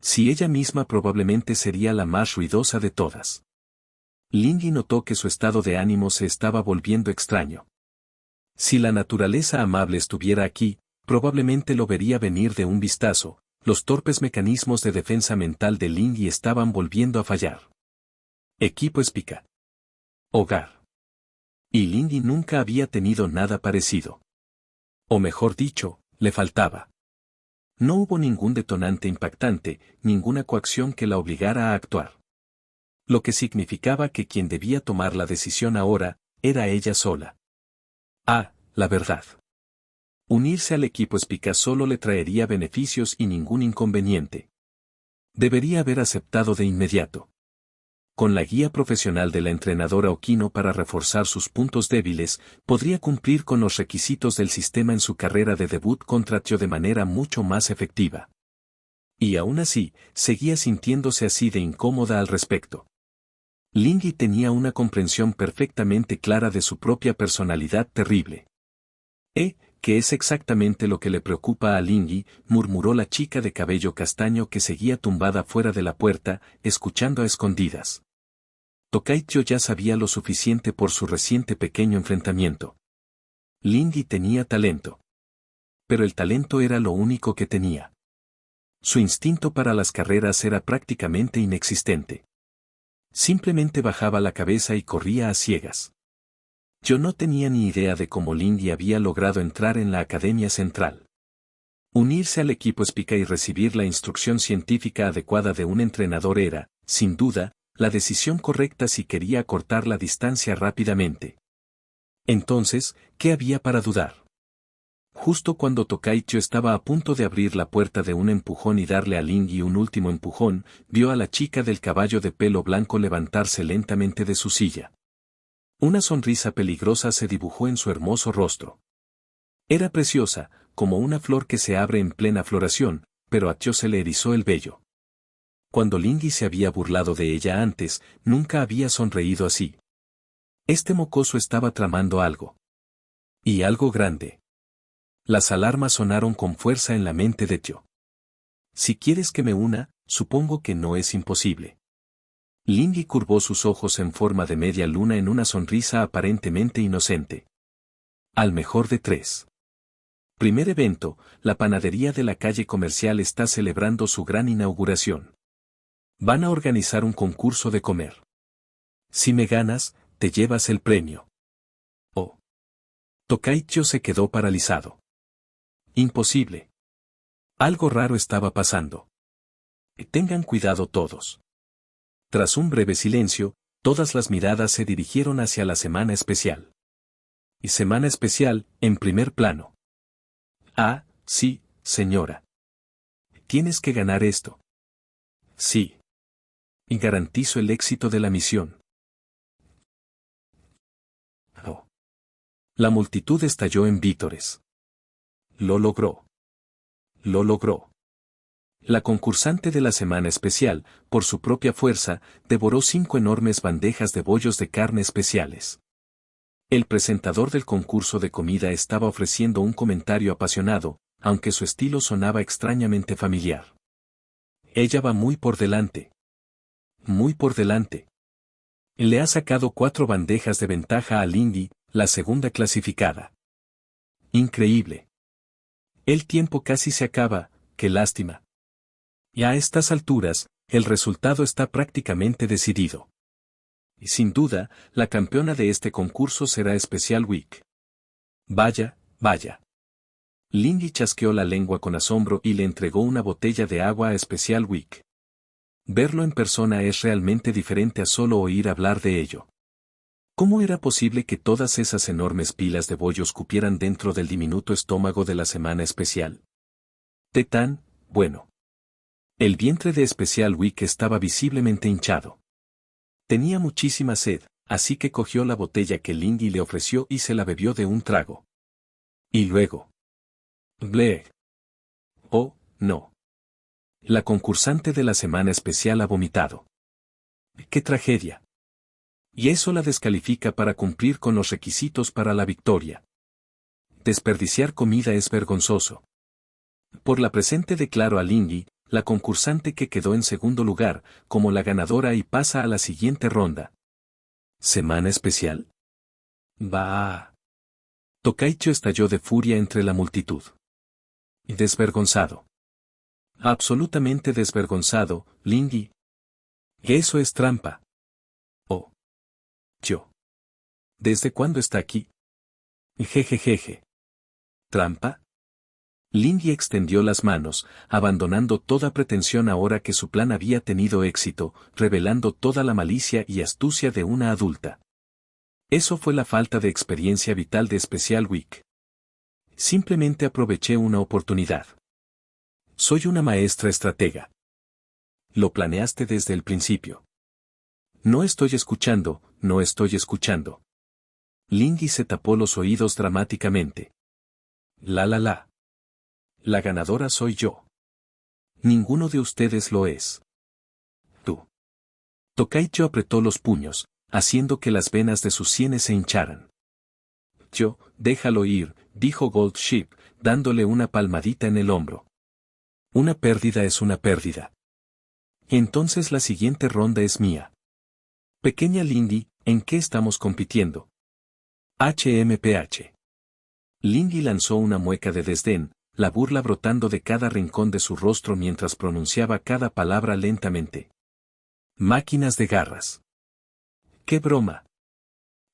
Si ella misma probablemente sería la más ruidosa de todas. Lingui notó que su estado de ánimo se estaba volviendo extraño. Si la naturaleza amable estuviera aquí, probablemente lo vería venir de un vistazo. Los torpes mecanismos de defensa mental de Lingui estaban volviendo a fallar. Equipo Spica. Hogar. Y Lingui nunca había tenido nada parecido. O mejor dicho, le faltaba. No hubo ningún detonante impactante, ninguna coacción que la obligara a actuar. Lo que significaba que quien debía tomar la decisión ahora, era ella sola. La verdad. Unirse al equipo Spica solo le traería beneficios y ningún inconveniente. Debería haber aceptado de inmediato. Con la guía profesional de la entrenadora Okino para reforzar sus puntos débiles, podría cumplir con los requisitos del sistema en su carrera de debut contra Tio de manera mucho más efectiva. Y aún así, seguía sintiéndose así de incómoda al respecto. Lingui tenía una comprensión perfectamente clara de su propia personalidad terrible. ¿Qué es exactamente lo que le preocupa a Lingui?, murmuró la chica de cabello castaño que seguía tumbada fuera de la puerta, escuchando a escondidas. Tokaicho ya sabía lo suficiente por su reciente pequeño enfrentamiento. Lindy tenía talento. Pero el talento era lo único que tenía. Su instinto para las carreras era prácticamente inexistente. Simplemente bajaba la cabeza y corría a ciegas. Yo no tenía ni idea de cómo Lindy había logrado entrar en la Academia Central. Unirse al equipo Spica y recibir la instrucción científica adecuada de un entrenador era, sin duda, la decisión correcta si quería acortar la distancia rápidamente. Entonces, ¿qué había para dudar? Justo cuando Tokaicho estaba a punto de abrir la puerta de un empujón y darle a Lindy un último empujón, vio a la chica del caballo de pelo blanco levantarse lentamente de su silla. Una sonrisa peligrosa se dibujó en su hermoso rostro. Era preciosa, como una flor que se abre en plena floración, pero a Tio se le erizó el vello. Cuando Lindy se había burlado de ella antes, nunca había sonreído así. Este mocoso estaba tramando algo. Y algo grande. Las alarmas sonaron con fuerza en la mente de Tio. Si quieres que me una, supongo que no es imposible. Lindy curvó sus ojos en forma de media luna en una sonrisa aparentemente inocente. Al mejor de tres. Primer evento, la panadería de la calle comercial está celebrando su gran inauguración. Van a organizar un concurso de comer. Si me ganas, te llevas el premio. Oh. Tokaicho se quedó paralizado. Imposible. Algo raro estaba pasando. Tengan cuidado todos. Tras un breve silencio, todas las miradas se dirigieron hacia la semana especial. Y semana especial, en primer plano. Ah, sí, señora. Tienes que ganar esto. Sí. Y garantizo el éxito de la misión. Oh. La multitud estalló en vítores. Lo logró. Lo logró. La concursante de la semana especial, por su propia fuerza, devoró 5 enormes bandejas de bollos de carne especiales. El presentador del concurso de comida estaba ofreciendo un comentario apasionado, aunque su estilo sonaba extrañamente familiar. Ella va muy por delante. Muy por delante. Le ha sacado 4 bandejas de ventaja a Lindy, la segunda clasificada. Increíble. El tiempo casi se acaba, qué lástima. Y a estas alturas, el resultado está prácticamente decidido. Y sin duda, la campeona de este concurso será Special Week. Vaya, vaya. Lindy chasqueó la lengua con asombro y le entregó una botella de agua a Special Week. Verlo en persona es realmente diferente a solo oír hablar de ello. ¿Cómo era posible que todas esas enormes pilas de bollos cupieran dentro del diminuto estómago de la semana especial? Tetán, bueno. El vientre de Special Week estaba visiblemente hinchado. Tenía muchísima sed, así que cogió la botella que Lindy le ofreció y se la bebió de un trago. Y luego. Bleeg. Oh, no. La concursante de la semana especial ha vomitado. ¡Qué tragedia! Y eso la descalifica para cumplir con los requisitos para la victoria. Desperdiciar comida es vergonzoso. Por la presente declaro a Lindy, la concursante que quedó en segundo lugar, como la ganadora y pasa a la siguiente ronda. ¿Semana especial? ¡Bah! Tokaicho estalló de furia entre la multitud. Y desvergonzado. Absolutamente desvergonzado, Lindy. Eso es trampa. Oh. Yo. ¿Desde cuándo está aquí? Jejejeje. ¿Trampa? Lindy extendió las manos, abandonando toda pretensión ahora que su plan había tenido éxito, revelando toda la malicia y astucia de una adulta. Eso fue la falta de experiencia vital de Special Week. Simplemente aproveché una oportunidad. Soy una maestra estratega. Lo planeaste desde el principio. No estoy escuchando, no estoy escuchando. Lindy se tapó los oídos dramáticamente. La. La ganadora soy yo. Ninguno de ustedes lo es. Tú. Tokaicho apretó los puños, haciendo que las venas de sus sienes se hincharan. Yo, déjalo ir, dijo Gold Sheep, dándole una palmadita en el hombro. Una pérdida es una pérdida. Entonces la siguiente ronda es mía. Pequeña Lindy, ¿en qué estamos compitiendo? HMPH. Lindy lanzó una mueca de desdén, la burla brotando de cada rincón de su rostro mientras pronunciaba cada palabra lentamente. Máquinas de garras. ¡Qué broma!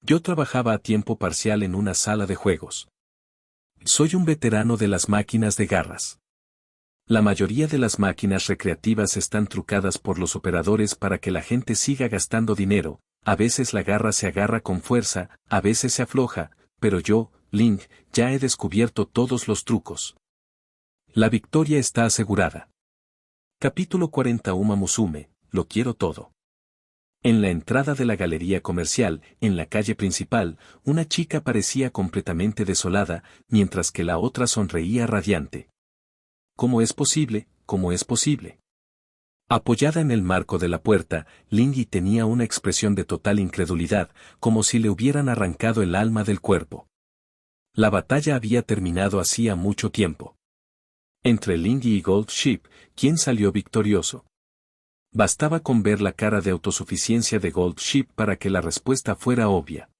Yo trabajaba a tiempo parcial en una sala de juegos. Soy un veterano de las máquinas de garras. La mayoría de las máquinas recreativas están trucadas por los operadores para que la gente siga gastando dinero, a veces la garra se agarra con fuerza, a veces se afloja, pero yo, Link, ya he descubierto todos los trucos. La victoria está asegurada. Capítulo 40 Uma Musume, lo quiero todo. En la entrada de la galería comercial, en la calle principal, una chica parecía completamente desolada, mientras que la otra sonreía radiante. ¿Cómo es posible? ¿Cómo es posible? Apoyada en el marco de la puerta, Lindy tenía una expresión de total incredulidad, como si le hubieran arrancado el alma del cuerpo. La batalla había terminado hacía mucho tiempo. Entre Lindy y Gold Ship, ¿quién salió victorioso? Bastaba con ver la cara de autosuficiencia de Gold Ship para que la respuesta fuera obvia.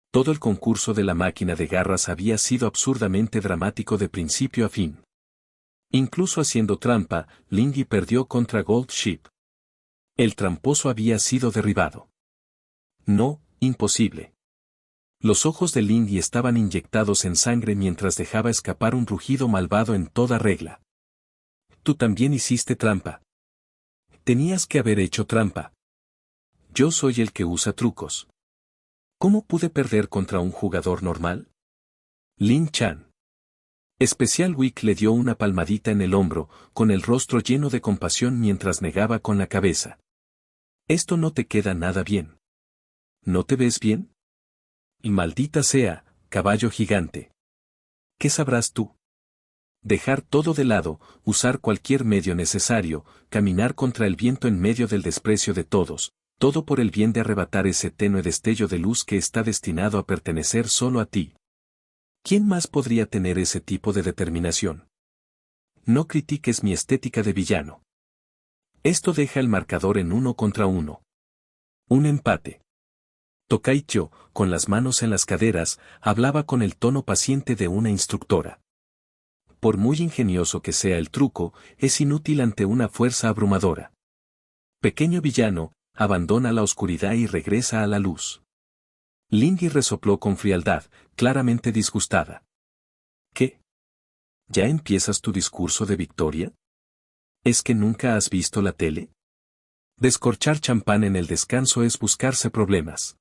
Todo el concurso de la máquina de garras había sido absurdamente dramático de principio a fin. Incluso haciendo trampa, Lindy perdió contra Gold Ship. El tramposo había sido derribado. No, imposible. Los ojos de Lindy estaban inyectados en sangre mientras dejaba escapar un rugido malvado en toda regla. Tú también hiciste trampa. Tenías que haber hecho trampa. Yo soy el que usa trucos. ¿Cómo pude perder contra un jugador normal? Lin Chan. Special Week le dio una palmadita en el hombro, con el rostro lleno de compasión mientras negaba con la cabeza. Esto no te queda nada bien. ¿No te ves bien? Y maldita sea, caballo gigante. ¿Qué sabrás tú? Dejar todo de lado, usar cualquier medio necesario, caminar contra el viento en medio del desprecio de todos, todo por el bien de arrebatar ese tenue destello de luz que está destinado a pertenecer solo a ti. ¿Quién más podría tener ese tipo de determinación? No critiques mi estética de villano. Esto deja el marcador en 1-1. Un empate. Tokaicho, con las manos en las caderas, hablaba con el tono paciente de una instructora. Por muy ingenioso que sea el truco, es inútil ante una fuerza abrumadora. Pequeño villano, abandona la oscuridad y regresa a la luz. Lindy resopló con frialdad, claramente disgustada. ¿Qué? ¿Ya empiezas tu discurso de victoria? ¿Es que nunca has visto la tele? Descorchar champán en el descanso es buscarse problemas.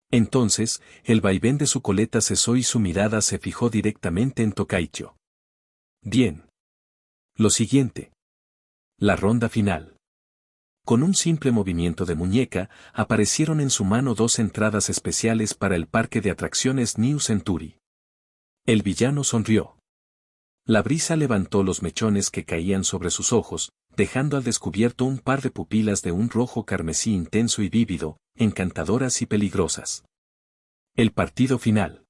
Entonces, el vaivén de su coleta cesó y su mirada se fijó directamente en Tokaicho. Bien. Lo siguiente. La ronda final. Con un simple movimiento de muñeca, aparecieron en su mano 2 entradas especiales para el parque de atracciones New Century. El villano sonrió. La brisa levantó los mechones que caían sobre sus ojos, dejando al descubierto un par de pupilas de un rojo carmesí intenso y vívido, encantadoras y peligrosas. El partido final.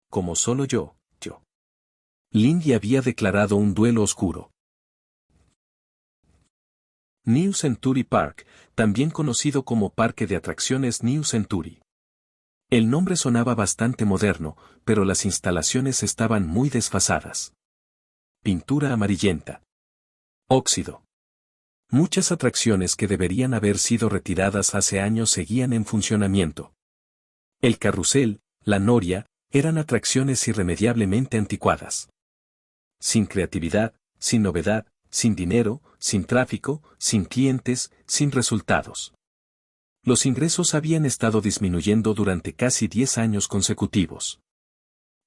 Como solo yo. Lindy había declarado un duelo oscuro. New Century Park, también conocido como Parque de Atracciones New Century. El nombre sonaba bastante moderno, pero las instalaciones estaban muy desfasadas. Pintura amarillenta. Óxido. Muchas atracciones que deberían haber sido retiradas hace años seguían en funcionamiento. El carrusel, la noria, eran atracciones irremediablemente anticuadas. Sin creatividad, sin novedad, sin dinero, sin tráfico, sin clientes, sin resultados. Los ingresos habían estado disminuyendo durante casi 10 años consecutivos.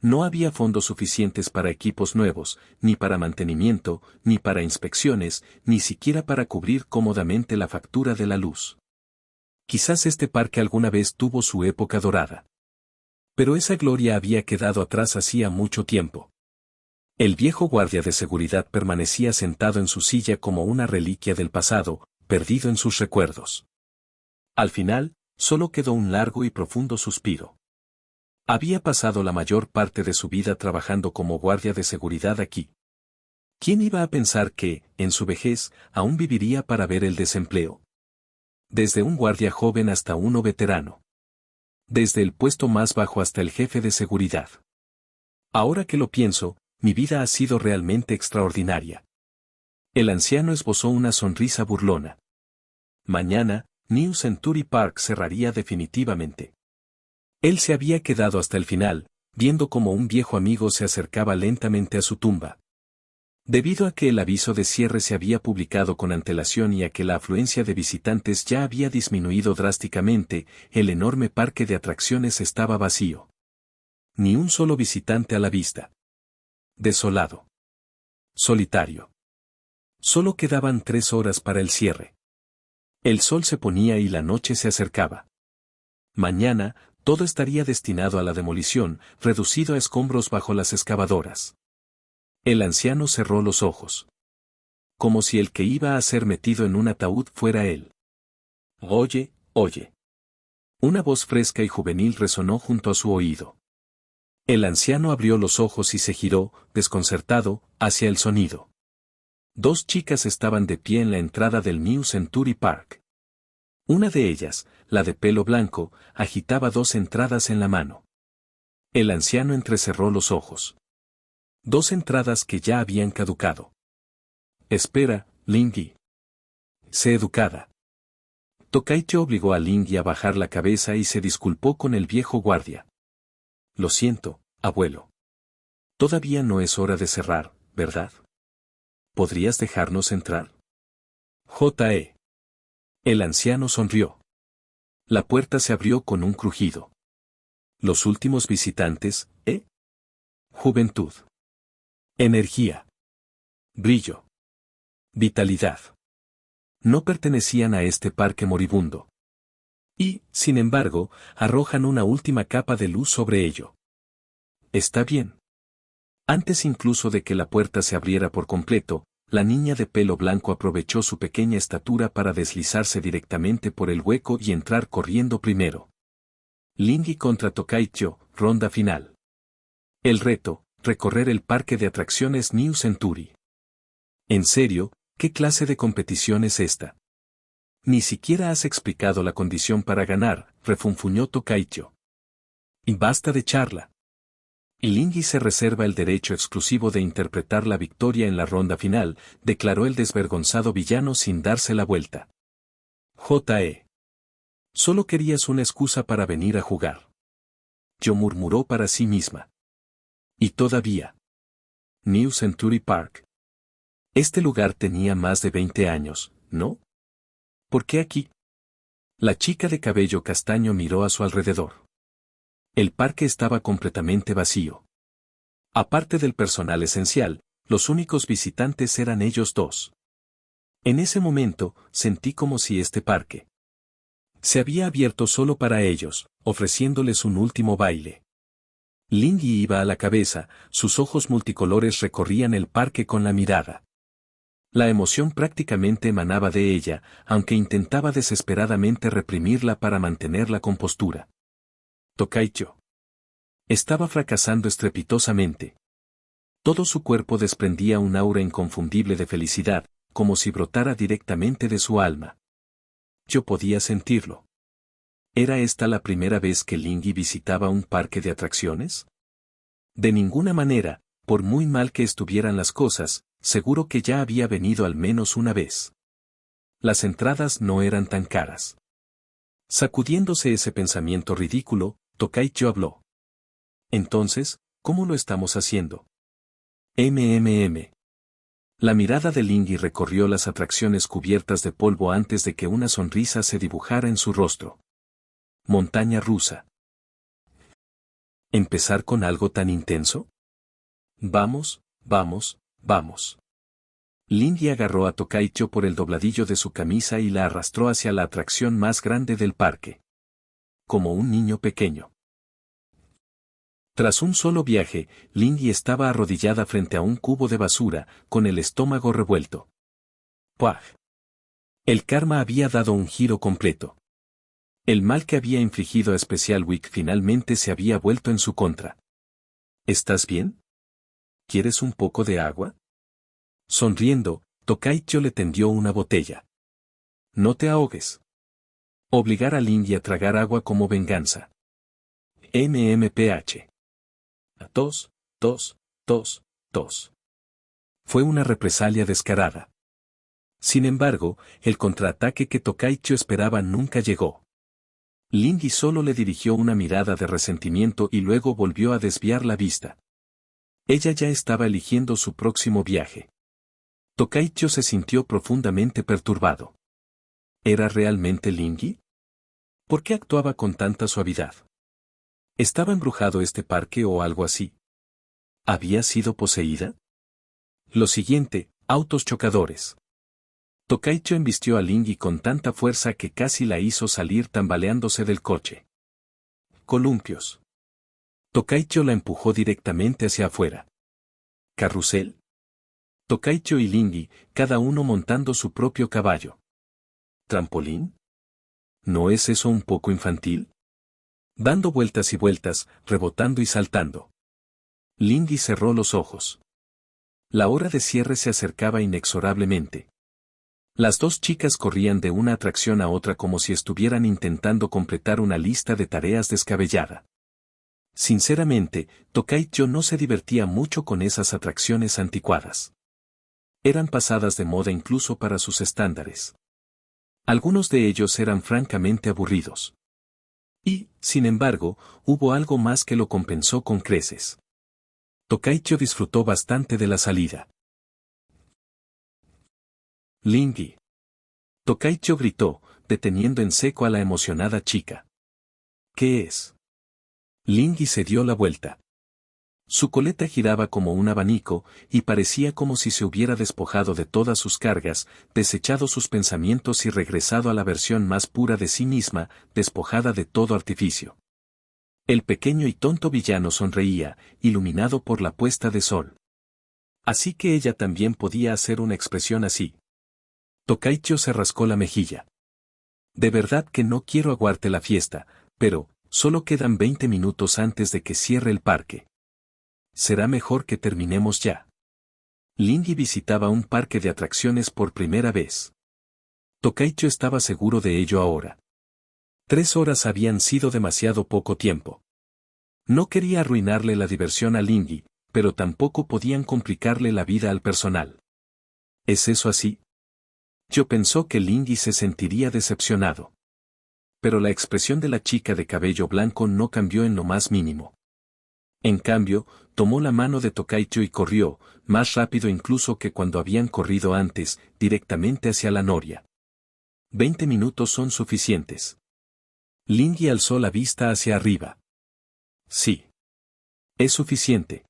No había fondos suficientes para equipos nuevos, ni para mantenimiento, ni para inspecciones, ni siquiera para cubrir cómodamente la factura de la luz. Quizás este parque alguna vez tuvo su época dorada. Pero esa gloria había quedado atrás hacía mucho tiempo. El viejo guardia de seguridad permanecía sentado en su silla como una reliquia del pasado, perdido en sus recuerdos. Al final, solo quedó un largo y profundo suspiro. Había pasado la mayor parte de su vida trabajando como guardia de seguridad aquí. ¿Quién iba a pensar que, en su vejez, aún viviría para ver el desempleo? Desde un guardia joven hasta uno veterano. Desde el puesto más bajo hasta el jefe de seguridad. Ahora que lo pienso, mi vida ha sido realmente extraordinaria. El anciano esbozó una sonrisa burlona. Mañana, New Century Park cerraría definitivamente. Él se había quedado hasta el final, viendo cómo un viejo amigo se acercaba lentamente a su tumba. Debido a que el aviso de cierre se había publicado con antelación y a que la afluencia de visitantes ya había disminuido drásticamente, el enorme parque de atracciones estaba vacío. Ni un solo visitante a la vista. Desolado. Solitario. Solo quedaban 3 horas para el cierre. El sol se ponía y la noche se acercaba. Mañana, todo estaría destinado a la demolición, reducido a escombros bajo las excavadoras. El anciano cerró los ojos. Como si el que iba a ser metido en un ataúd fuera él. Oye, oye. Una voz fresca y juvenil resonó junto a su oído. El anciano abrió los ojos y se giró, desconcertado, hacia el sonido. 2 chicas estaban de pie en la entrada del New Century Park. Una de ellas, la de pelo blanco, agitaba 2 entradas en la mano. El anciano entrecerró los ojos. 2 entradas que ya habían caducado. Espera, Lingy. Sé educada. Tokaichi obligó a Lingy a bajar la cabeza y se disculpó con el viejo guardia. Lo siento, abuelo. Todavía no es hora de cerrar, ¿verdad? ¿Podrías dejarnos entrar? J.E. El anciano sonrió. La puerta se abrió con un crujido. Los últimos visitantes, ¿eh? Juventud. Energía. Brillo. Vitalidad. No pertenecían a este parque moribundo. Y, sin embargo, arrojan una última capa de luz sobre ello. Está bien. Antes incluso de que la puerta se abriera por completo, la niña de pelo blanco aprovechó su pequeña estatura para deslizarse directamente por el hueco y entrar corriendo primero. Lingy contra Tokaichi, ronda final. El reto, recorrer el parque de atracciones New Century. ¿En serio, qué clase de competición es esta? Ni siquiera has explicado la condición para ganar, refunfuñó Tokaichi. Y basta de charla. Lingy se reserva el derecho exclusivo de interpretar la victoria en la ronda final, declaró el desvergonzado villano sin darse la vuelta. J.E. Solo querías una excusa para venir a jugar. Yo murmuró para sí misma. Y todavía. New Century Park. Este lugar tenía más de 20 años, ¿no? ¿Por qué aquí? La chica de cabello castaño miró a su alrededor. El parque estaba completamente vacío. Aparte del personal esencial, los únicos visitantes eran ellos 2. En ese momento, sentí como si este parque se había abierto solo para ellos, ofreciéndoles un último baile. Lingy iba a la cabeza, sus ojos multicolores recorrían el parque con la mirada. La emoción prácticamente emanaba de ella, aunque intentaba desesperadamente reprimirla para mantener la compostura. Tokaichi. Estaba fracasando estrepitosamente. Todo su cuerpo desprendía un aura inconfundible de felicidad, como si brotara directamente de su alma. Yo podía sentirlo. ¿Era esta la primera vez que Lingy visitaba un parque de atracciones? De ninguna manera, por muy mal que estuvieran las cosas, seguro que ya había venido al menos una vez. Las entradas no eran tan caras. Sacudiéndose ese pensamiento ridículo, Tokaichi habló. Entonces, ¿cómo lo estamos haciendo? La mirada de Lingy recorrió las atracciones cubiertas de polvo antes de que una sonrisa se dibujara en su rostro. Montaña rusa. ¿Empezar con algo tan intenso? Vamos, vamos, vamos. Lingy agarró a Tokaichi por el dobladillo de su camisa y la arrastró hacia la atracción más grande del parque. Como un niño pequeño. Tras un solo viaje, Lingy estaba arrodillada frente a un cubo de basura, con el estómago revuelto. ¡Puaj! El karma había dado un giro completo. El mal que había infligido a Special Week finalmente se había vuelto en su contra. ¿Estás bien? ¿Quieres un poco de agua? Sonriendo, Tokaichi le tendió una botella. No te ahogues. Obligar a Lingy a tragar agua como venganza. MMPH. Tos, tos, tos, tos. Fue una represalia descarada. Sin embargo, el contraataque que Tokaicho esperaba nunca llegó. Lingy solo le dirigió una mirada de resentimiento y luego volvió a desviar la vista. Ella ya estaba eligiendo su próximo viaje. Tokaicho se sintió profundamente perturbado. ¿Era realmente Lingy? ¿Por qué actuaba con tanta suavidad? ¿Estaba embrujado este parque o algo así? ¿Había sido poseída? Lo siguiente, autos chocadores. Tokaicho embistió a Lingy con tanta fuerza que casi la hizo salir tambaleándose del coche. Columpios. Tokaicho la empujó directamente hacia afuera. ¿Carrusel? Tokaicho y Lingy, cada uno montando su propio caballo. ¿Trampolín? ¿No es eso un poco infantil? Dando vueltas y vueltas, rebotando y saltando. Lingy cerró los ojos. La hora de cierre se acercaba inexorablemente. Las dos chicas corrían de una atracción a otra como si estuvieran intentando completar una lista de tareas descabellada. Sinceramente, Tokaicho no se divertía mucho con esas atracciones anticuadas. Eran pasadas de moda incluso para sus estándares. Algunos de ellos eran francamente aburridos. Y, sin embargo, hubo algo más que lo compensó con creces. Tokaicho disfrutó bastante de la salida. Lingy. Tokaicho gritó, deteniendo en seco a la emocionada chica. ¿Qué es? Lingy se dio la vuelta. Su coleta giraba como un abanico, y parecía como si se hubiera despojado de todas sus cargas, desechado sus pensamientos y regresado a la versión más pura de sí misma, despojada de todo artificio. El pequeño y tonto villano sonreía, iluminado por la puesta de sol. Así que ella también podía hacer una expresión así. Tokaicho se rascó la mejilla. De verdad que no quiero aguarte la fiesta, pero, solo quedan 20 minutos antes de que cierre el parque. Será mejor que terminemos ya. Lingy visitaba un parque de atracciones por primera vez. Tokaicho estaba seguro de ello ahora. 3 horas habían sido demasiado poco tiempo. No quería arruinarle la diversión a Lingy, pero tampoco podían complicarle la vida al personal. ¿Es eso así? Yo pensó que Lingy se sentiría decepcionado. Pero la expresión de la chica de cabello blanco no cambió en lo más mínimo. En cambio, tomó la mano de Tokaicho y corrió, más rápido incluso que cuando habían corrido antes, directamente hacia la noria. 20 minutos son suficientes. Lingy alzó la vista hacia arriba. Sí. Es suficiente.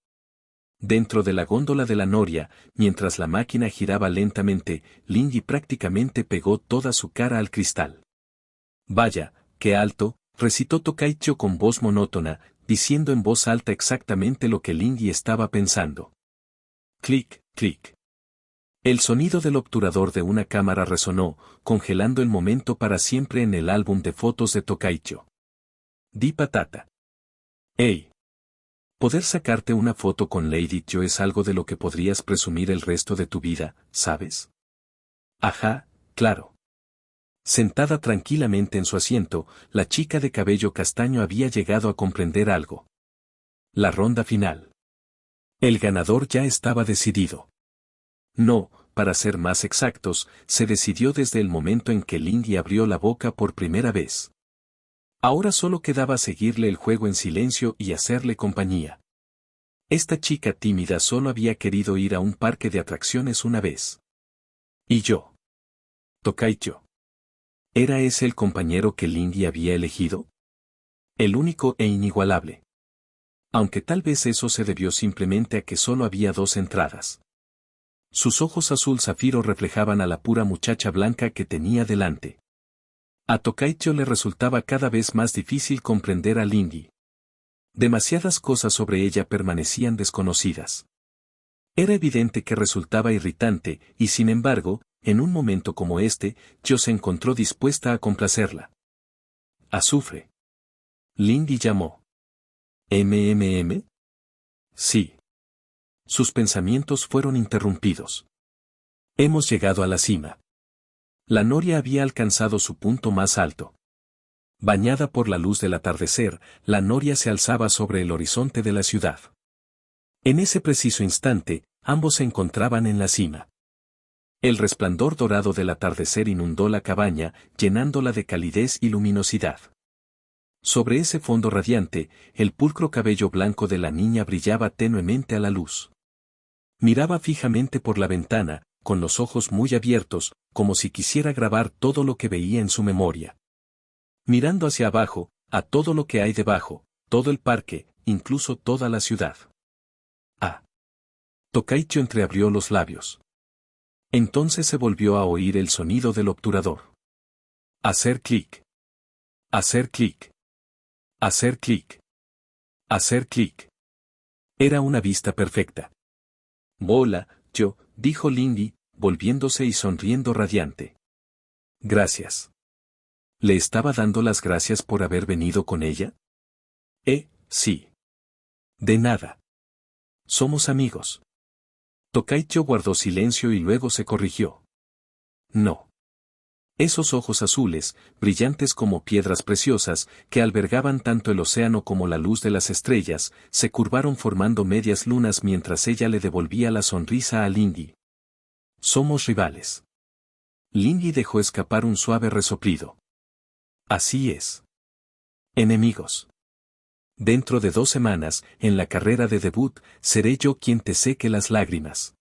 Dentro de la góndola de la noria, mientras la máquina giraba lentamente, Lingy prácticamente pegó toda su cara al cristal. Vaya, qué alto, recitó Tokaicho con voz monótona, diciendo en voz alta exactamente lo que Lingy estaba pensando. Clic, clic. El sonido del obturador de una cámara resonó, congelando el momento para siempre en el álbum de fotos de Tokaicho. Di patata. ¡Ey! Poder sacarte una foto con Lady Joe es algo de lo que podrías presumir el resto de tu vida, ¿sabes? Ajá, claro. Sentada tranquilamente en su asiento, la chica de cabello castaño había llegado a comprender algo. La ronda final. El ganador ya estaba decidido. No, para ser más exactos, se decidió desde el momento en que Lingy abrió la boca por primera vez. Ahora solo quedaba seguirle el juego en silencio y hacerle compañía. Esta chica tímida solo había querido ir a un parque de atracciones una vez. ¿Y yo? Tokaicho. ¿Era ese el compañero que Lingy había elegido? El único e inigualable. Aunque tal vez eso se debió simplemente a que solo había 2 entradas. Sus ojos azul zafiro reflejaban a la pura muchacha blanca que tenía delante. A Tokaicho le resultaba cada vez más difícil comprender a Lingy. Demasiadas cosas sobre ella permanecían desconocidas. Era evidente que resultaba irritante, y sin embargo, en un momento como este, yo se encontró dispuesta a complacerla. Azufre. Lingy llamó. ¿MMM? Sí. Sus pensamientos fueron interrumpidos. Hemos llegado a la cima. La noria había alcanzado su punto más alto. Bañada por la luz del atardecer, la noria se alzaba sobre el horizonte de la ciudad. En ese preciso instante, ambos se encontraban en la cima. El resplandor dorado del atardecer inundó la cabaña, llenándola de calidez y luminosidad. Sobre ese fondo radiante, el pulcro cabello blanco de la niña brillaba tenuemente a la luz. Miraba fijamente por la ventana, con los ojos muy abiertos, como si quisiera grabar todo lo que veía en su memoria. Mirando hacia abajo, a todo lo que hay debajo, todo el parque, incluso toda la ciudad. Ah. Tokaicho entreabrió los labios. Entonces se volvió a oír el sonido del obturador. Hacer clic. Hacer clic. Hacer clic. Hacer clic. Era una vista perfecta. Hola, yo, dijo Lindy, volviéndose y sonriendo radiante. Gracias. ¿Le estaba dando las gracias por haber venido con ella? Sí. De nada. Somos amigos. Tokaicho guardó silencio y luego se corrigió. No. Esos ojos azules, brillantes como piedras preciosas, que albergaban tanto el océano como la luz de las estrellas, se curvaron formando medias lunas mientras ella le devolvía la sonrisa a Lindy. Somos rivales. Lindy dejó escapar un suave resoplido. Así es. Enemigos. Dentro de 2 semanas, en la carrera de debut, seré yo quien te seque las lágrimas.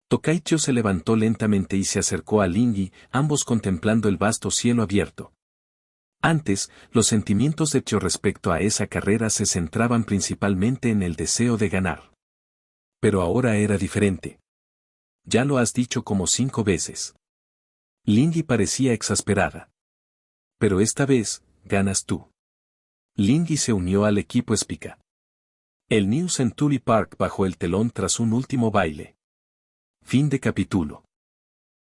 Tokaicho se levantó lentamente y se acercó a Lindy, ambos contemplando el vasto cielo abierto. Antes, los sentimientos de Tio respecto a esa carrera se centraban principalmente en el deseo de ganar. Pero ahora era diferente. Ya lo has dicho como 5 veces. Lindy parecía exasperada. Pero esta vez, ganas tú. Lindy se unió al equipo Spica. El New Century Park bajó el telón tras un último baile. Fin de capítulo.